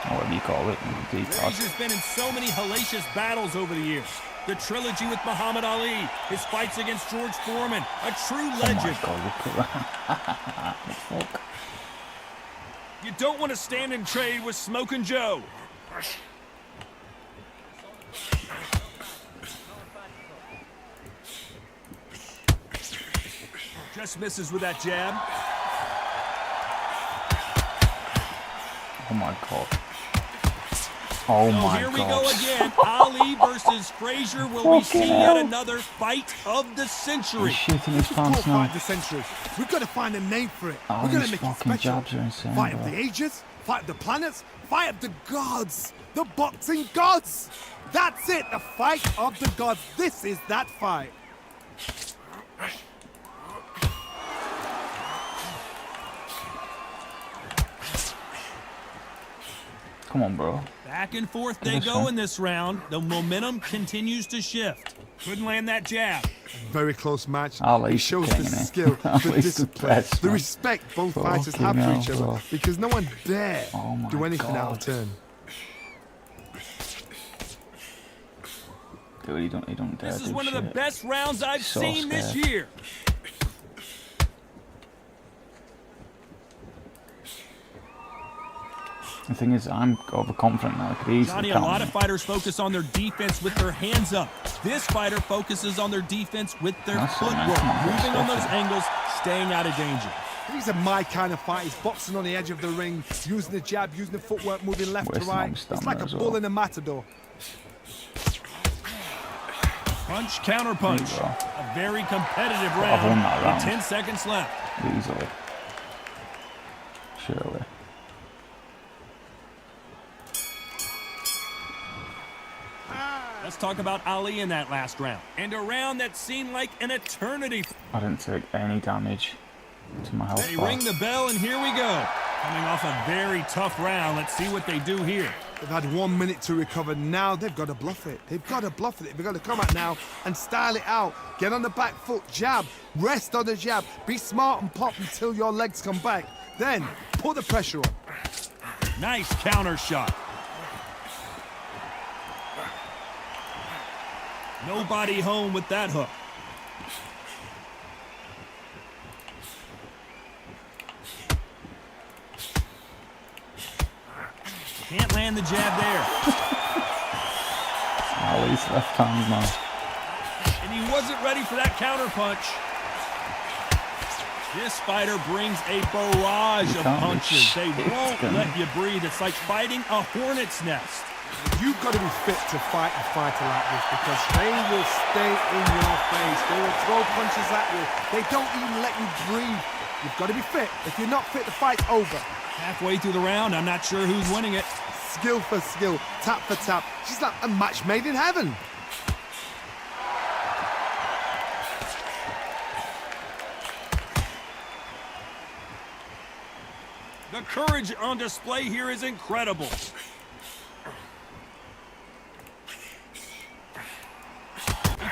or whatever you call it, D-pad. Frazier's been in so many hellacious battles over the years. The trilogy with Muhammad Ali, his fights against George Foreman, a true Oh legend. my god, look at that. What the fuck? You don't want to stand and trade with Smokin' Joe. Just misses with that jab. Oh my god. Oh So my here we god. go again. Ali versus Frazier. Will we Fucking see yet hell. another fight of the He's century? shitting his Call pants now. fight the century. We've got to find a name for it. Oh, We're going these to make it fucking special. jabs are insane, Fight of bro. the ages, fight of the planets, fight of the gods. The boxing gods. That's it, the fight of the gods. This is that fight. Come on, bro. Back and forth they go in this round. The momentum continues to shift. Couldn't land that jab. Very close match. Ali It shows king, the innit? skill, the Ali's the discipline, best, the man. respect both fighters Fucking have for hell, each other. bro. Because no one dare Oh my do anything out of God. turn. Dude, he don't dare This is do one of the shit. best rounds I've So seen this scared. year. The thing is, I'm overconfident now. I could easily Johnny, a count lot him. of fighters focus on their defense with their hands up. This fighter focuses on their defense with their That's it, man. footwork, Come on, moving on those stuff it. angles, staying out of danger. These are my kind of fight. He's boxing on the edge of the ring, using the jab, using the footwork, moving left to Wasting right. on It's stamina like a as bull well. in a matador. Punch, counter punch. There you go. A very competitive But I've won round that round. with 10 seconds left. Easily. Surely. Let's talk about Ali in that last round. And a round that seemed like an eternity. I didn't take any damage to my health They bar. ring the bell, and here we go. Coming off a very tough round. Let's see what they do here. They've had 1 minute to recover. Now they've got to bluff it. They've got to bluff it. They've got to come out now and style it out. Get on the back foot, jab, rest on the jab. Be smart and pop until your legs come back. Then put the pressure on. Nice counter shot. Nobody home with that hook. Can't land the jab there. Ali's left hand, man. And he wasn't ready for that counter punch. This fighter brings a barrage You of can't be punches. They shit, won't can let you? you breathe. It's like fighting a hornet's nest. You've got to be fit to fight a fighter like this because they will stay in your face. They will throw punches at you. They don't even let you breathe. You've got to be fit. If you're not fit, the fight's over. Halfway through the round, I'm not sure who's winning it. Skill for skill, tap for tap. She's like a match made in heaven. The courage on display here is incredible. He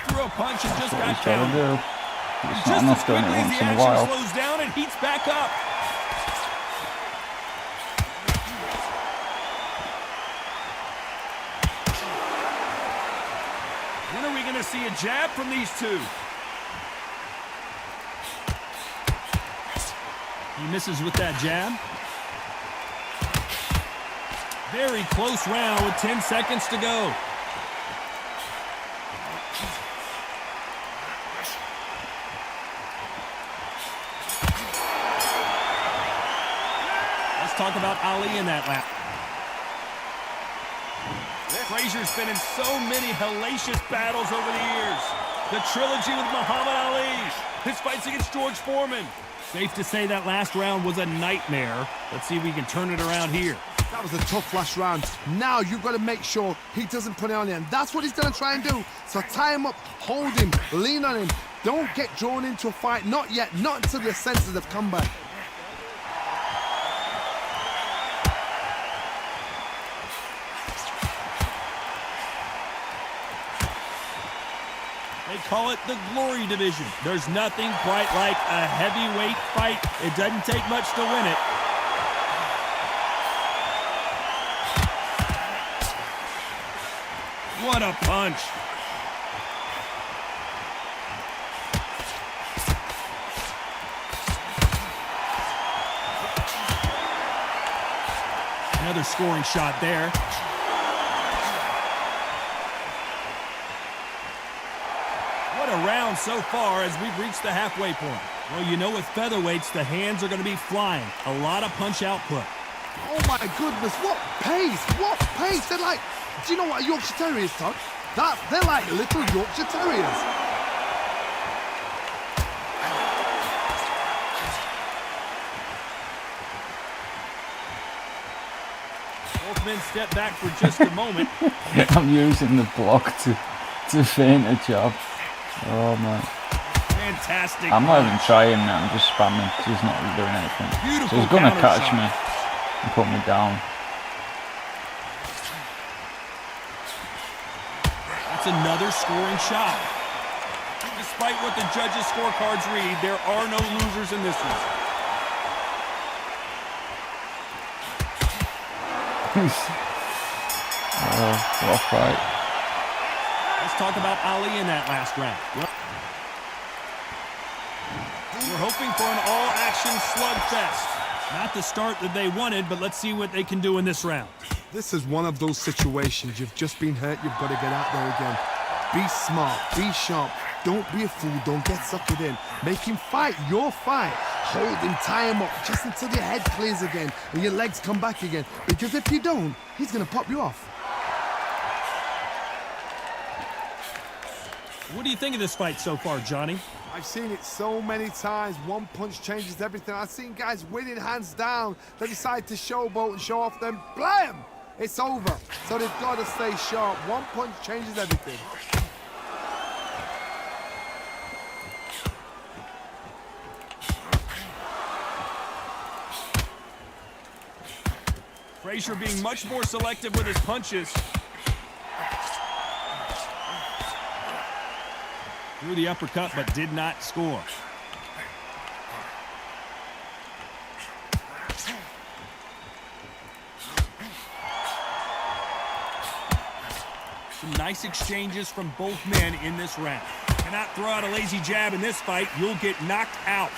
threw a punch and just What got he's trying to down. do. It's not Just enough as doing quickly it as once the in a action while. slows down and heats back up. When are we going to see a jab from these two? He misses with that jab. Very close round with 10 seconds to go. Let's talk about Ali in that lap. Frazier's been in so many hellacious battles over the years. The trilogy with Muhammad Ali, his fights against George Foreman. Safe to say that last round was a nightmare. Let's see if we can turn it around here. That was a tough last round. Now you've got to make sure he doesn't put it on you. And that's what he's going to try and do. So tie him up, hold him, lean on him. Don't get drawn into a fight. Not yet. Not until your senses have come back. They call it the glory division. There's nothing quite like a heavyweight fight. It doesn't take much to win it. What a punch. Another scoring shot there. What a round so far as we've reached the halfway point. Well, you know with featherweights, the hands are going to be flying. A lot of punch output. Oh my goodness, what pace, what pace. They're like, do you know what a Yorkshire Terrier is, Todd? They're like little Yorkshire Terriers. Both men step back for just a moment. I'm using the block to feint a jab. Oh man. Fantastic. I'm not even punch. trying now, I'm just spamming. He's not really doing anything. Beautiful So he's gonna counter catch shot. me and put me down. That's another scoring shot. Despite what the judges' scorecards read, there are no losers in this one. Rough fight. Let's talk about Ali in that last round. We're hoping for an all-action slugfest. Not the start that they wanted, but let's see what they can do in this round. This is one of those situations. You've just been hurt. You've got to get out there again. Be smart. Be sharp. Don't be a fool. Don't get suckered in. Make him fight your fight. Hold him, tie him up, just until your head clears again and your legs come back again. Because if you don't, he's going to pop you off. What do you think of this fight so far, Johnny? I've seen it so many times. One punch changes everything. I've seen guys winning hands down. They decide to showboat and show off, then blam! It's over. So they've got to stay sharp. One punch changes everything. Frazier being much more selective with his punches. Threw the uppercut, but did not score. Some nice exchanges from both men in this round. Cannot throw out a lazy jab in this fight. You'll get knocked out.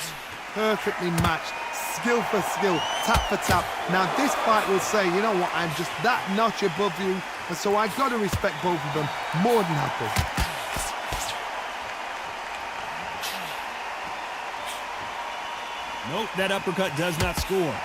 Perfectly matched. Skill for skill, tap for tap. Now this fight will say, you know what, I'm just that notch above you, and so I've got to respect both of them more than happy. Nope, that uppercut does not score.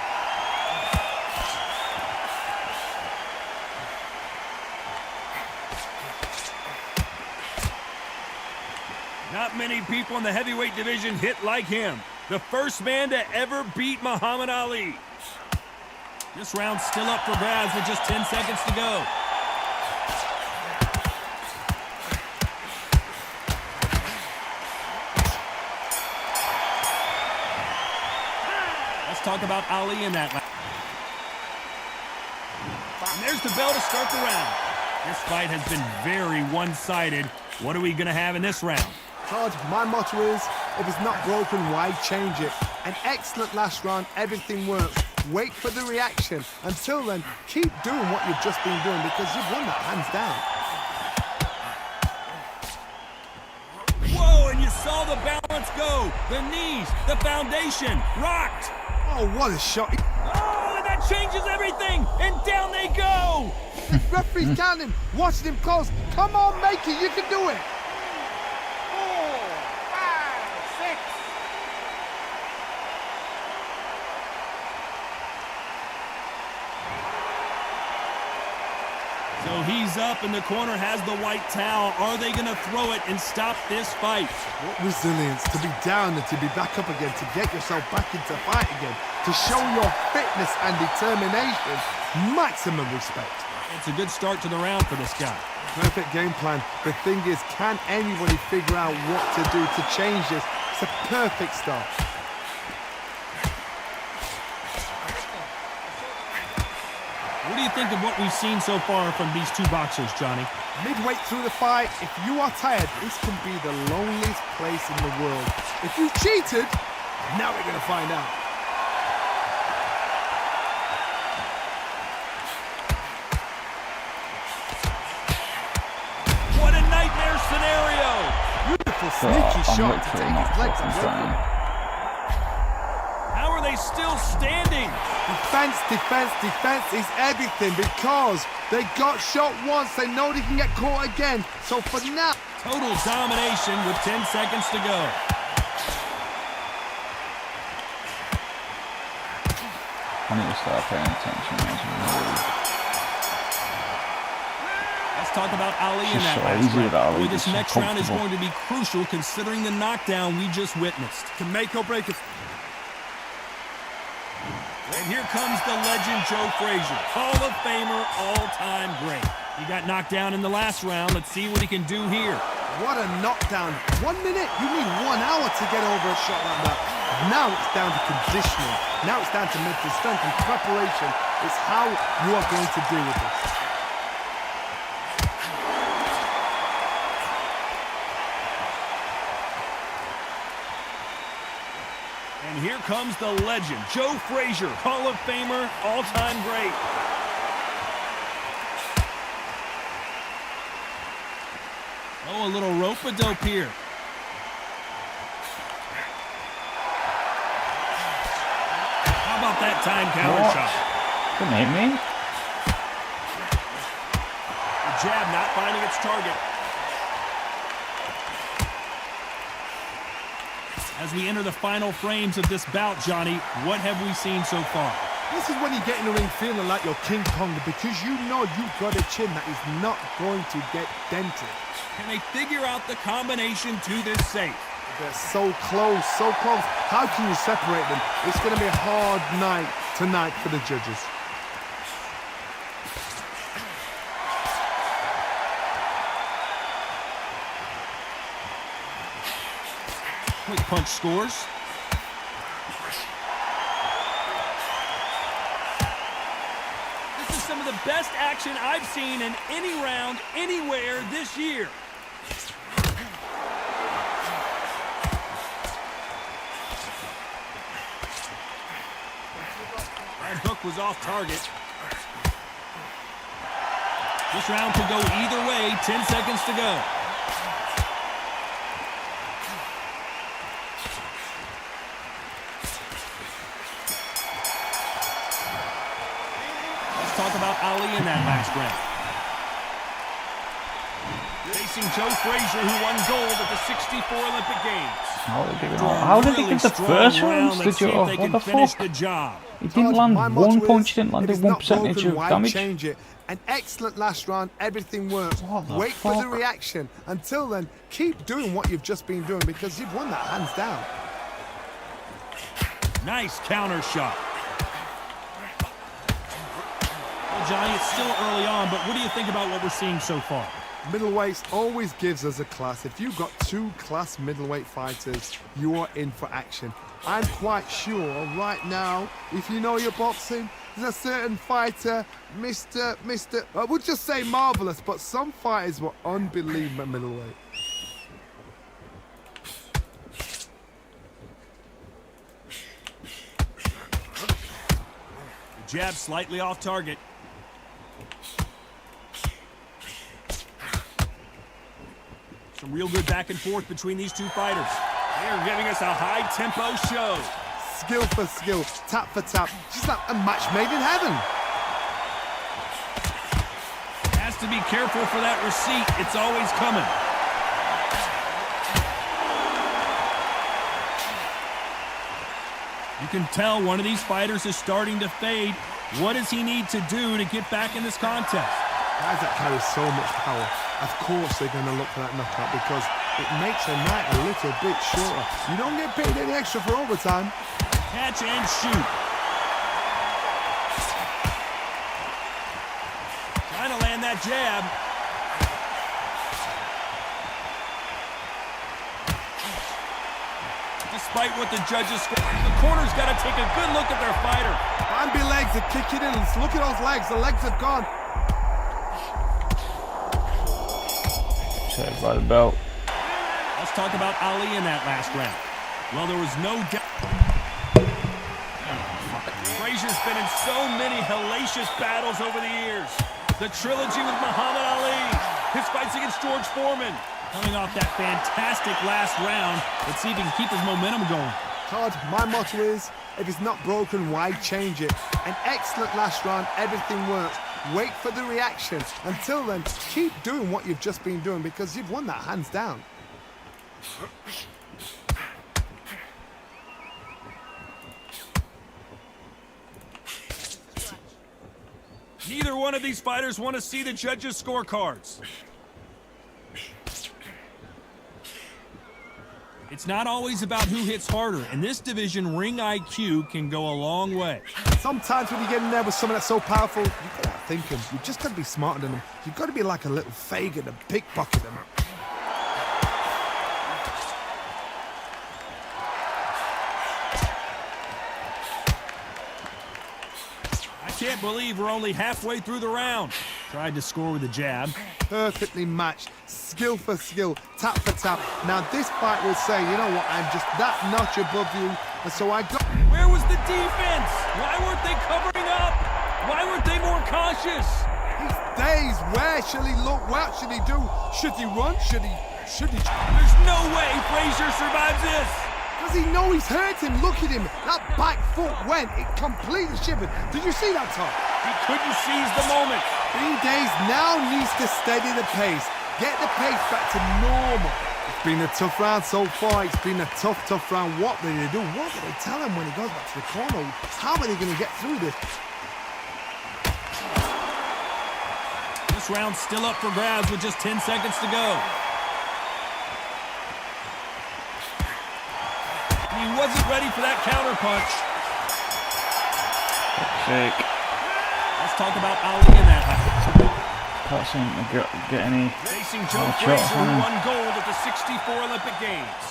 Not many people in the heavyweight division hit like him. The first man to ever beat Muhammad Ali. This round's still up for grabs with just 10 seconds to go. Let's talk about Ali in that round. And there's the bell to start the round. This fight has been very one-sided. What are we going to have in this round? Todd, my motto is, if it's not broken, why change it? An excellent last round, everything works. Wait for the reaction. Until then, keep doing what you've just been doing because you've won that hands down. Whoa, and you saw the balance go. The knees, the foundation, rocked. Oh, what a shot. Oh, and that changes everything. And down they go. Referee's counting, watching him close. Come on, make it, you can do it. So he's up, and the corner has the white towel. Are they going to throw it and stop this fight? What resilience to be down and to be back up again, to get yourself back into fight again, to show your fitness and determination. Maximum respect. It's a good start to the round for this guy. Perfect game plan. The thing is, can anybody figure out what to do to change this? It's a perfect start. What do you think of what we've seen so far from these two boxers, Johnny? Midway through the fight, if you are tired, this can be the loneliest place in the world. If you cheated, now we're going to find out. What a nightmare scenario! Beautiful sneaky shot to take his legs off. How are they still standing? Defense, defense, defense is everything because they got shot once. They know they can get caught again. So for now... Total domination with 10 seconds to go. I need to start paying attention. Let's talk about Ali in that last round. Boy, this next round is going to be crucial considering the knockdown we just witnessed. Can make or break it. And here comes the legend Joe Frazier, Hall of Famer, all-time great. He got knocked down in the last round. Let's see what he can do here. What a knockdown. 1 minute, you need 1 hour to get over a shot like that. Now it's down to conditioning. Now it's down to mental strength and preparation. It's how you are going to deal with this. comes the legend, Joe Frazier, Hall of Famer, all-time great. Oh, a little rope-a-dope here. How about that time counter shot? Couldn't hit me. The jab not finding its target. As we enter the final frames of this bout, Johnny, what have we seen so far? This is when you get in the ring feeling like you're King Kong because you know you've got a chin that is not going to get dented. Can they figure out the combination to this safe? They're so close, so close. How can you separate them? It's going to be a hard night tonight for the judges. Quick punch scores. This is some of the best action I've seen in any round, anywhere this year. That hook was off target. This round could go either way. 10 seconds to go. Talk about Ali in that last round. Facing Joe Frazier, who won gold at the '64 Olympic Games. How did he get the first rounds to Joe? What the fuck? He didn't land one punch, didn't land a 1% of damage. Change it. An excellent last round, everything works. Wait for the reaction. Until then, keep doing what you've just been doing because you've won that hands down. Nice counter shot. Johnny, it's still early on, but what do you think about what we're seeing so far? Middleweights always gives us a class. If you've got two class middleweight fighters, you are in for action. I'm quite sure right now, if you know your boxing, there's a certain fighter, I would just say marvelous, but some fighters were unbelievable at middleweight. Jab slightly off target. Some real good back and forth between these two fighters. They're giving us a high-tempo show. Skill for skill, tap for tap, just like a match made in heaven. Has to be careful for that receipt. It's always coming. You can tell one of these fighters is starting to fade. What does he need to do to get back in this contest? Guys that carry so much power, of course they're going to look for that knockout because it makes a night a little bit shorter. You don't get paid any extra for overtime. Catch and shoot. Trying to land that jab. Despite what the judges score, the corner's got to take a good look at their fighter. Bambi legs are kicking in. Look at those legs. The legs have gone. Saved by the belt. Let's talk about Ali in that last round. Well, there was no doubt. Frazier's been in so many hellacious battles over the years. The trilogy with Muhammad Ali, his fights against George Foreman. Coming off that fantastic last round, let's see if he can keep his momentum going. Todd, my motto is, if it's not broken, why change it? An excellent last round, everything works. Wait for the reaction. Until then, keep doing what you've just been doing because you've won that hands down. Neither one of these fighters want to see the judges' scorecards. It's not always about who hits harder. In this division, ring IQ can go a long way. Sometimes when you get in there with someone that's so powerful, you've got to outthink him. You've just got to be smarter than him. You've got to be like a little Fagin and pickpocket him. I can't believe we're only halfway through the round. Tried to score with a jab. Perfectly matched, skill for skill, tap for tap. Now this fight will say, you know what, I'm just that notch above you, and so I got... defense! Why weren't they covering up? Why weren't they more cautious? He's dazed. Where should he look? What should he do? Should he run? Should he? There's no way Frazier survives this! Does he know he's hurt him? Look at him. That back foot went. It completely shivered. Did you see that, Tom? He couldn't seize the moment. Being dazed now needs to steady the pace. Get the pace back to normal. It's been a tough round so far. It's been a tough round. What do they do? What do they tell him when he goes back to the corner? How are they going to get through this? This round's still up for grabs with just 10 seconds to go. He wasn't ready for that counter punch. Sick. Let's talk about Ali in that match. Can't seem to get any. Facing Joe shots Frazier, on who him. won gold at the 64 Olympic Games.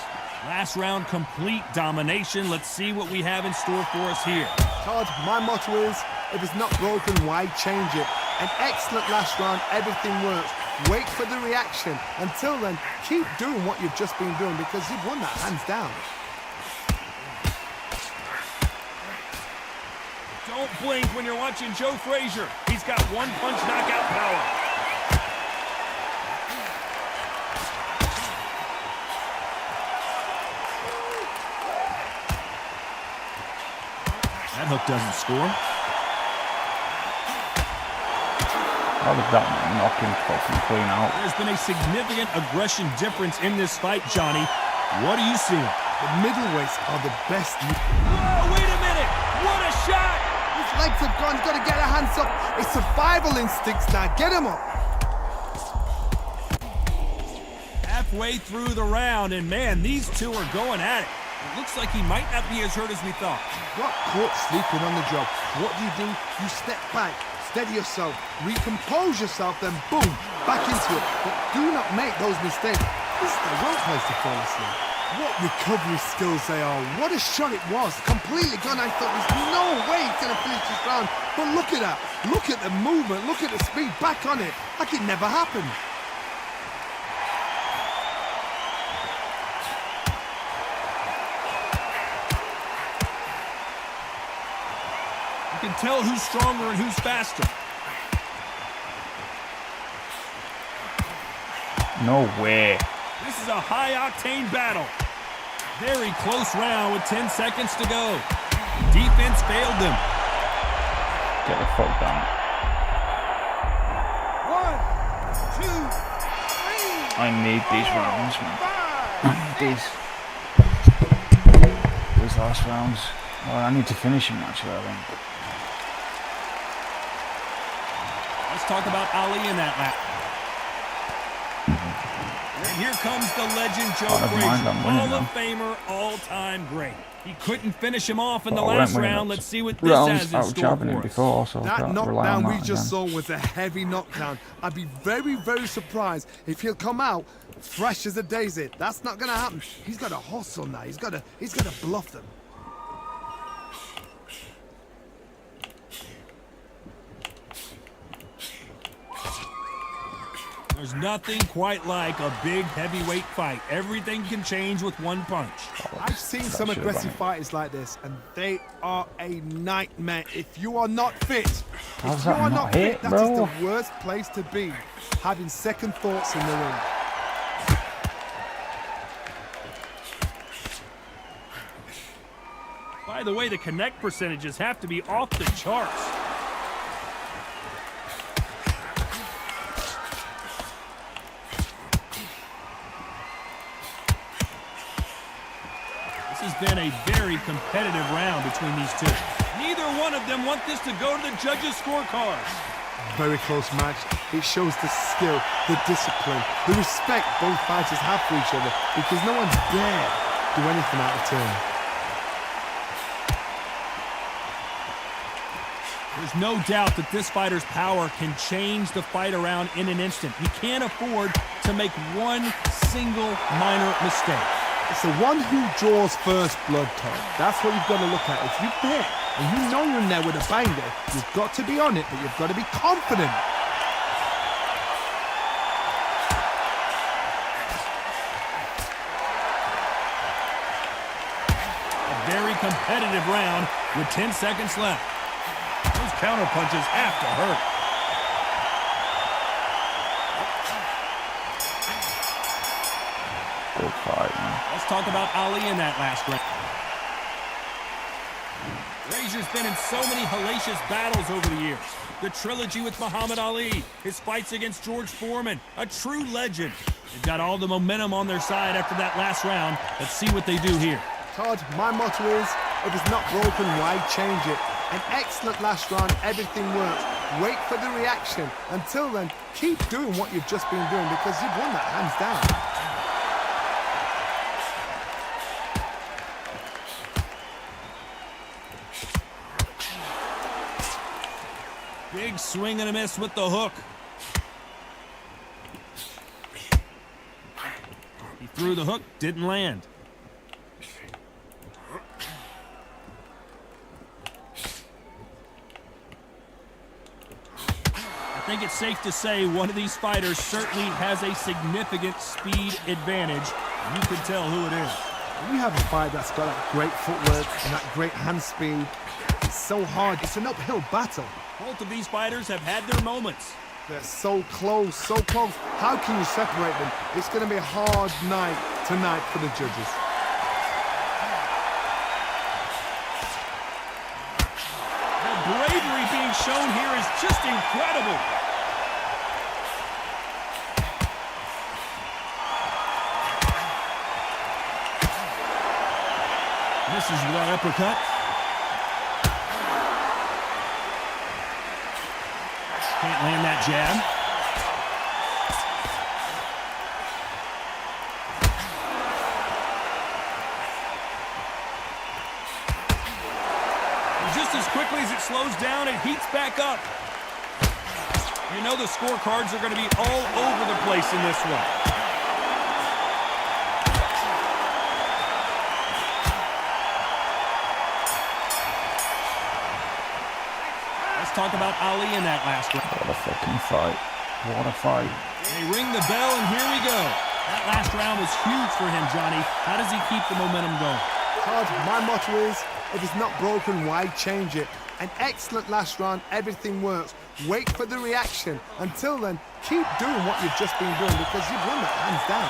Last round, complete domination. Let's see what we have in store for us here. Todd, my motto is, if it's not broken, why change it? An excellent last round, everything works. Wait for the reaction. Until then, keep doing what you've just been doing because you've won that hands down. Don't blink when you're watching Joe Frazier. He's got one-punch knockout power. That hook doesn't score. How did that knock him fucking clean out? There's been a significant aggression difference in this fight, Johnny. What are you seeing? The middleweights are the best. Whoa, wait a minute! What a shot! His legs have gone. He's got to get her hands up. It's survival instincts now. Get him up. Halfway through the round, and man, these two are going at it. It looks like he might not be as hurt as we thought. Got caught sleeping on the job. What do? You step back, steady yourself, recompose yourself, then boom, back into it. But do not make those mistakes. This is the wrong place to fall asleep. What recovery skills they are. What a shot it was. Completely gone. I thought there's no way he's going to finish this round. But look at that. Look at the movement. Look at the speed. Back on it. Like it never happened. You can tell who's stronger and who's faster. No way. This is a high-octane battle. Very close round with 10 seconds to go. Defense failed them. Get the fuck down. 1, 2, 3. I need these rounds, man. I need these. These last rounds. Well, I need to finish him, actually, I think. Let's talk about Ali in that lap. And here comes the legend Joe never mind, Frazier, I'm winning Hall of now. Famer, all-time great. He couldn't finish him off in the Well, I last went winning round. lots Let's of see what this rounds has in out store jabbing him for us. before, so I That can't rely on knockdown we that just again. saw was a heavy knockdown. I'd be very, very surprised if he'll come out fresh as a daisy. That's not going to happen. He's got to hustle now. He's got to bluff them. There's nothing quite like a big heavyweight fight. Everything can change with one punch. I've seen some should've aggressive done it. fighters like this, and they are a nightmare. If you are not fit, How's if you that are not not hit, fit, that is bro? the worst place to be. Having second thoughts in the ring. By the way, the connect percentages have to be off the charts. This has been a very competitive round between these two. Neither one of them want this to go to the judges' scorecards. Very close match. It shows the skill, the discipline, the respect both fighters have for each other because no one's dare do anything out of turn. There's no doubt that this fighter's power can change the fight around in an instant. He can't afford to make one single minor mistake. It's the one who draws first blood, Todd. That's what you've got to look at. If you're there and you know you're in there with a banger, you've got to be on it, but you've got to be confident. A very competitive round. with 10 seconds left. Those counter punches have to hurt. Good fight, man. Let's talk about Ali in that last round. Frazier's been in so many hellacious battles over the years. The trilogy with Muhammad Ali, his fights against George Foreman, a true legend. They've got all the momentum on their side after that last round. Let's see what they do here. Todd, my motto is, if it's not broken, why change it? An excellent last round, everything works. Wait for the reaction. Until then, keep doing what you've just been doing because you've won that hands down. Big swing and a miss with the hook. He threw the hook, didn't land. I think it's safe to say one of these fighters certainly has a significant speed advantage. You can tell who it is. When you have a fight that's got that great footwork and that great hand speed, it's so hard. It's an uphill battle. Both of these fighters have had their moments. They're so close, so close. How can you separate them? It's going to be a hard night tonight for the judges. The bravery being shown here is just incredible. Misses with that uppercut. Can't land that jab. And just as quickly as it slows down, it heats back up. You know the scorecards are going to be all over the place in this one. Talk about Ali in that last round. What a fucking fight. What a fight. They ring the bell, and here we go. That last round was huge for him, Johnny. How does he keep the momentum going? Todd, my motto is, if it's not broken, why change it? An excellent last round, everything works. Wait for the reaction. Until then, keep doing what you've just been doing because you've won that hands down.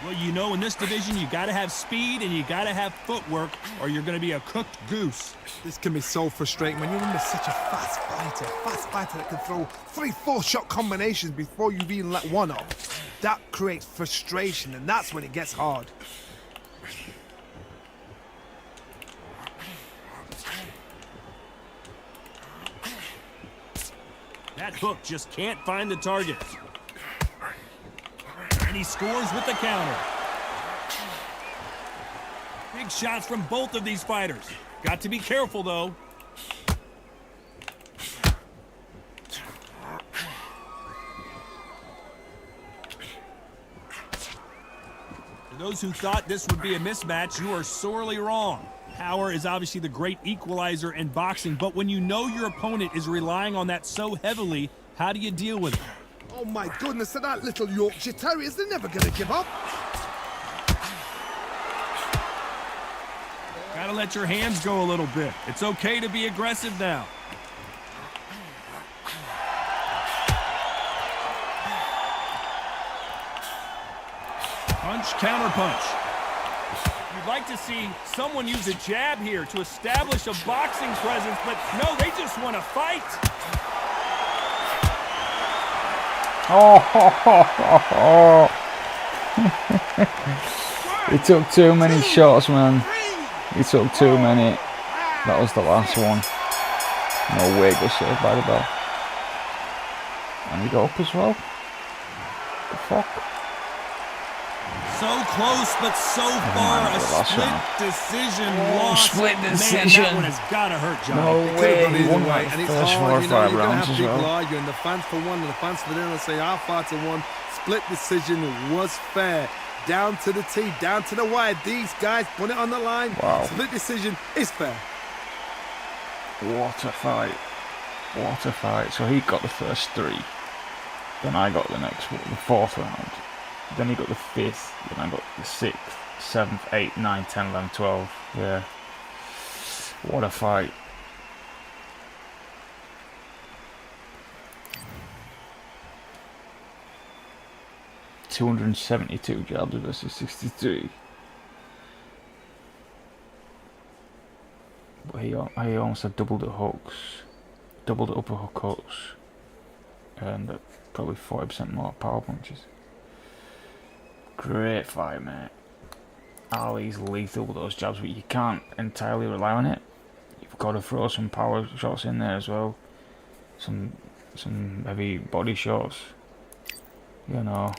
Well, you know, in this division, you got to have speed and you got to have footwork, or you're going to be a cooked goose. This can be so frustrating when you're under such a fast fighter that can throw 3-4 shot combinations before you've even let one off. That creates frustration, and that's when it gets hard. That hook just can't find the target. And he scores with the counter. Big shots from both of these fighters. Got to be careful, though. For those who thought this would be a mismatch, you are sorely wrong. Power is obviously the great equalizer in boxing, but when you know your opponent is relying on that so heavily, how do you deal with it? Oh my goodness, so that little Yorkshire Terriers, they're never going to give up. Gotta let your hands go a little bit. It's okay to be aggressive now. Punch, counter punch. You'd like to see someone use a jab here to establish a boxing presence, but no, they just want to fight. He took too many shots, man. He took too many. That was the last one. No way, go saved by the bell. And he got up as well. The fuck? So close, but so far a split decision loss. Split decision. Man, that one has got to hurt, Johnny. No way. He won way, like and the it's first 4 hard, or 5 you're rounds have as people well. arguing, the fans for one and the fans for the other say our fighter won. Split decision was fair. Down to the T, down to the wire. These guys put it on the line. Wow. Split decision is fair. What a fight. What a fight. So he got the first 3. Then I got the next one, the 4th round. then he got the 5th, then I got the 6th, 7th, 8th, 9th, 10th, 11th, 12th. Yeah. What a fight. $272 jabs versus 63. But he almost had double the hooks, double the upper hook hooks, and probably 40% more power punches. Great fight, mate. Ali's lethal with those jabs, but you can't entirely rely on it. You've got to throw some power shots in there as well. Some heavy body shots. You know.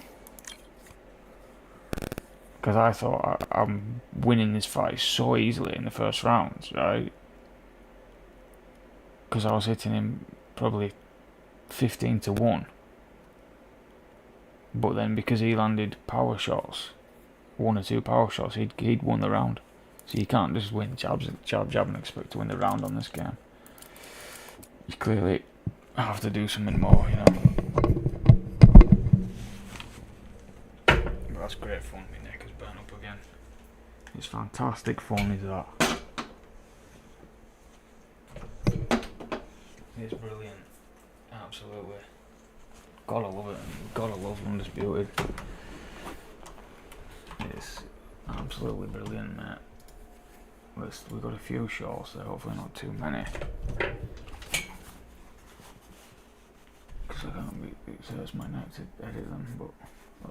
Because I thought I'm winning this fight so easily in the first round, right? Because I was hitting him probably 15-1. But then because he landed power shots, 1 or 2 power shots, he'd won the round. So you can't just win jab, and expect to win the round on this game. You clearly have to do something more, you know. But that's great fun. My neck is burnt up again. It's fantastic fun, is that? It's brilliant. Absolutely. Gotta love it. Gotta love Undisputed. It's absolutely brilliant, mate. We've got a few shorts there, hopefully not too many. Because it hurts my neck to edit them, but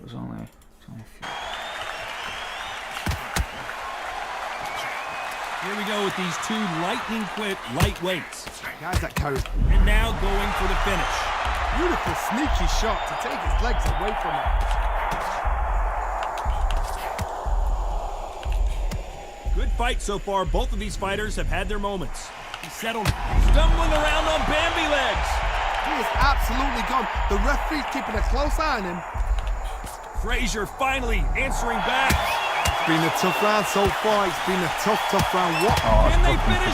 it's only a few. Here we go with these 2 lightning quick lightweights. Guys that carry. And now going for the finish. Beautiful, sneaky shot to take his legs away from him. Good fight so far. Both of these fighters have had their moments. He settled, stumbling around on Bambi legs. He is absolutely gone. The referee's keeping a close eye on him. Frazier finally answering back. It's been a tough round so far. It's been a tough round. What? Can they finish?